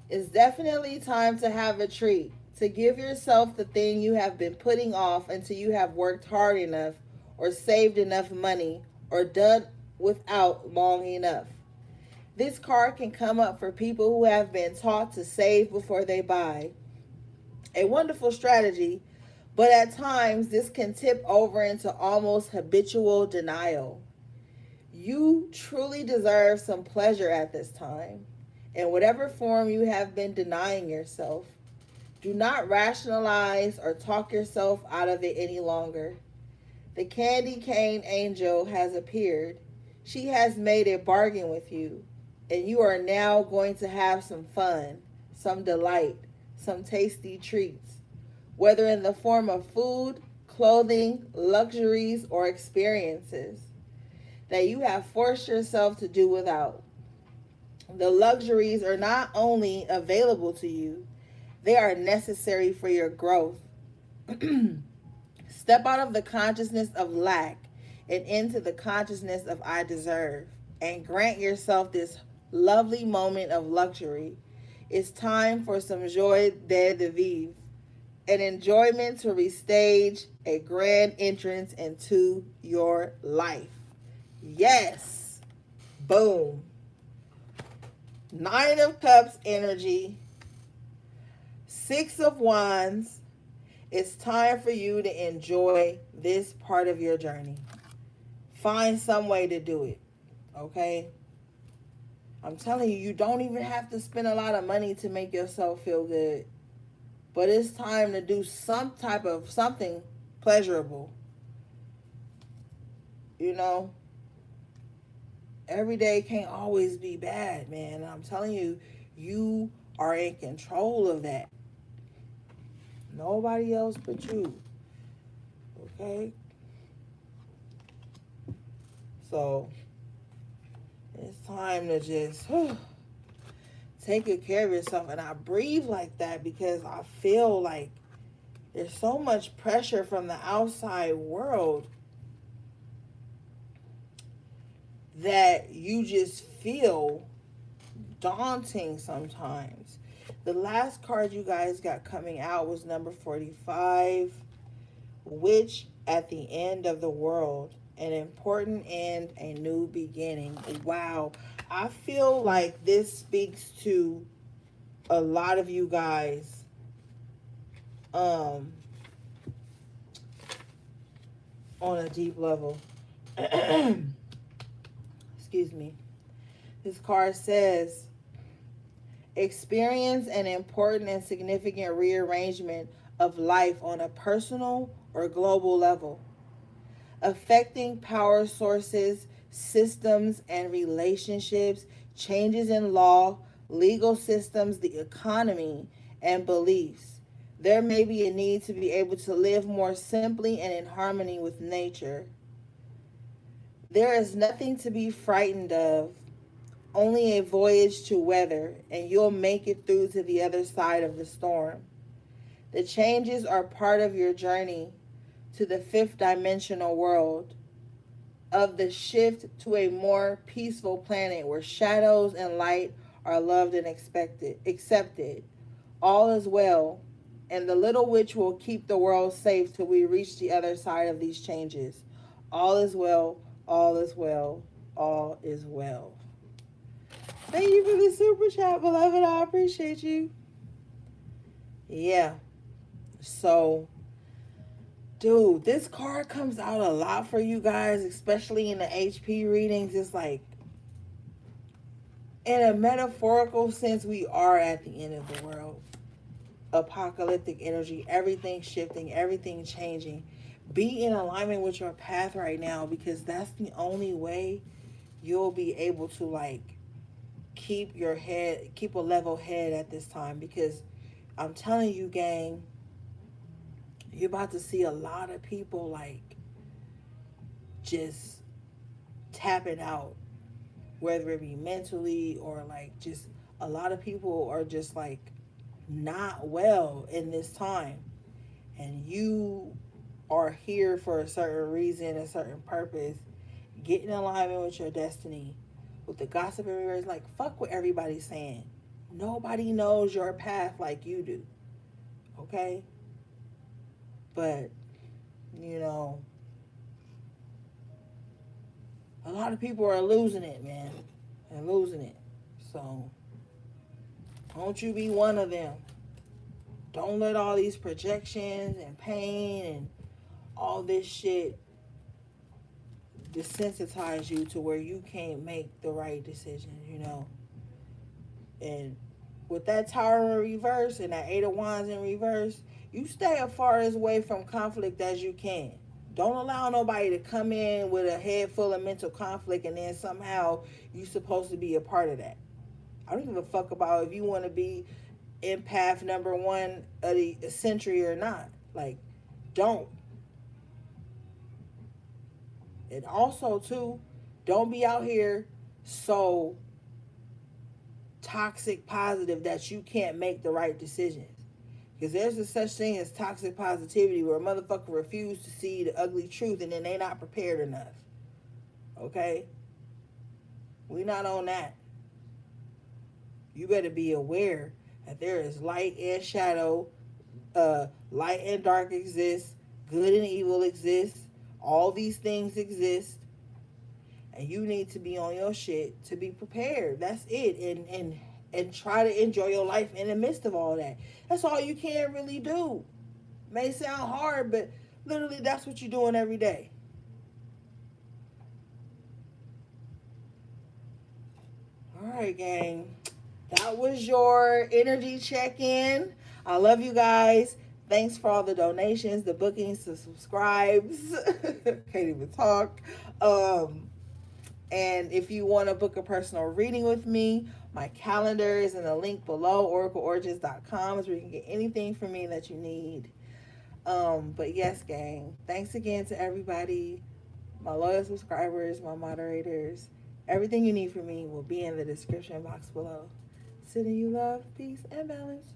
it's definitely time to have a treat, to give yourself the thing you have been putting off until you have worked hard enough, or saved enough money, or done without long enough. This card can come up for people who have been taught to save before they buy. A wonderful strategy, but at times this can tip over into almost habitual denial. You truly deserve some pleasure at this time, in whatever form you have been denying yourself. Do not rationalize or talk yourself out of it any longer. The candy cane angel has appeared. She has made a bargain with you, and you are now going to have some fun, some delight, some tasty treats, whether in the form of food, clothing, luxuries, or experiences that you have forced yourself to do without. The luxuries are not only available to you, they are necessary for your growth. Step out of the consciousness of lack and into the consciousness of I deserve, and grant yourself this lovely moment of luxury. It's time for some joie de vivre, an enjoyment to restage a grand entrance into your life. Yes. Boom. Nine of Cups energy, Six of Wands. It's time for you to enjoy this part of your journey. Find some way to do it. Okay? I'm telling you, you don't even have to spend a lot of money to make yourself feel good. But it's time to do some type of something pleasurable. You know? Every day can't always be bad, man. I'm telling you, you are in control of that. Nobody else but you. Okay? So, it's time to just take good care of yourself. And I breathe like that because I feel like there's so much pressure from the outside world that you just feel daunting sometimes. The last card you guys got coming out was number 45, Witch at the End of the World. An important end, a new beginning. Wow. I feel like this speaks to a lot of you guys. On a deep level. Excuse me. This card says, experience an important and significant rearrangement of life on a personal or global level, affecting power sources, systems, and relationships, changes in law, legal systems, the economy, and beliefs. There may be a need to be able to live more simply and in harmony with nature. There is nothing to be frightened of, only a voyage to weather, and you'll make it through to the other side of the storm. The changes are part of your journey to the fifth dimensional world, of the shift to a more peaceful planet where shadows and light are loved and accepted. All is well, and the little witch will keep the world safe till we reach the other side of these changes. All is well, all is well, all is well. Thank you for the super chat, beloved. I appreciate you. Yeah. So, dude, this card comes out a lot for you guys, especially in the HP readings. It's like, in a metaphorical sense, we are at the end of the world. Apocalyptic energy, everything shifting, everything changing. Be in alignment with your path right now, because that's the only way you'll be able to like keep a level head at this time. Because I'm telling you, gang, you're about to see a lot of people like just tapping out, whether it be mentally or like just a lot of people are just like not well in this time. And you are here for a certain reason, a certain purpose. Get in alignment with your destiny. With the gossip everywhere, it's like fuck what everybody's saying. Nobody knows your path like you do. Okay? But, you know, a lot of people are losing it, man. They're losing it. So, don't you be one of them. Don't let all these projections and pain and all this shit desensitize you to where you can't make the right decision, you know. And with that Tower in reverse and that Eight of Wands in reverse, you stay as far away from conflict as you can. Don't allow nobody to come in with a head full of mental conflict and then somehow you supposed to be a part of that. I don't give a fuck about if you want to be empath number one of the century or not. Like, don't. And also, too, don't be out here so toxic positive that you can't make the right decisions. Because there's a such thing as toxic positivity where a motherfucker refuse to see the ugly truth and then they not prepared enough. Okay? We not on that. You better be aware that there is light and shadow, light and dark exists, good and evil exists, all these things exist, and you need to be on your shit to be prepared. That's it. And try to enjoy your life in the midst of all that. That's all you can really do. May sound hard, but literally that's what you're doing every day. All right, gang. That was your energy check-in. I love you guys. Thanks for all the donations, the bookings, the subscribes. Can't even talk. And if you want to book a personal reading with me, my calendar is in the link below. OracleOrigins.com is where you can get anything from me that you need. But yes, gang. Thanks again to everybody, my loyal subscribers, my moderators. Everything you need from me will be in the description box below. Sending you love, peace, and balance.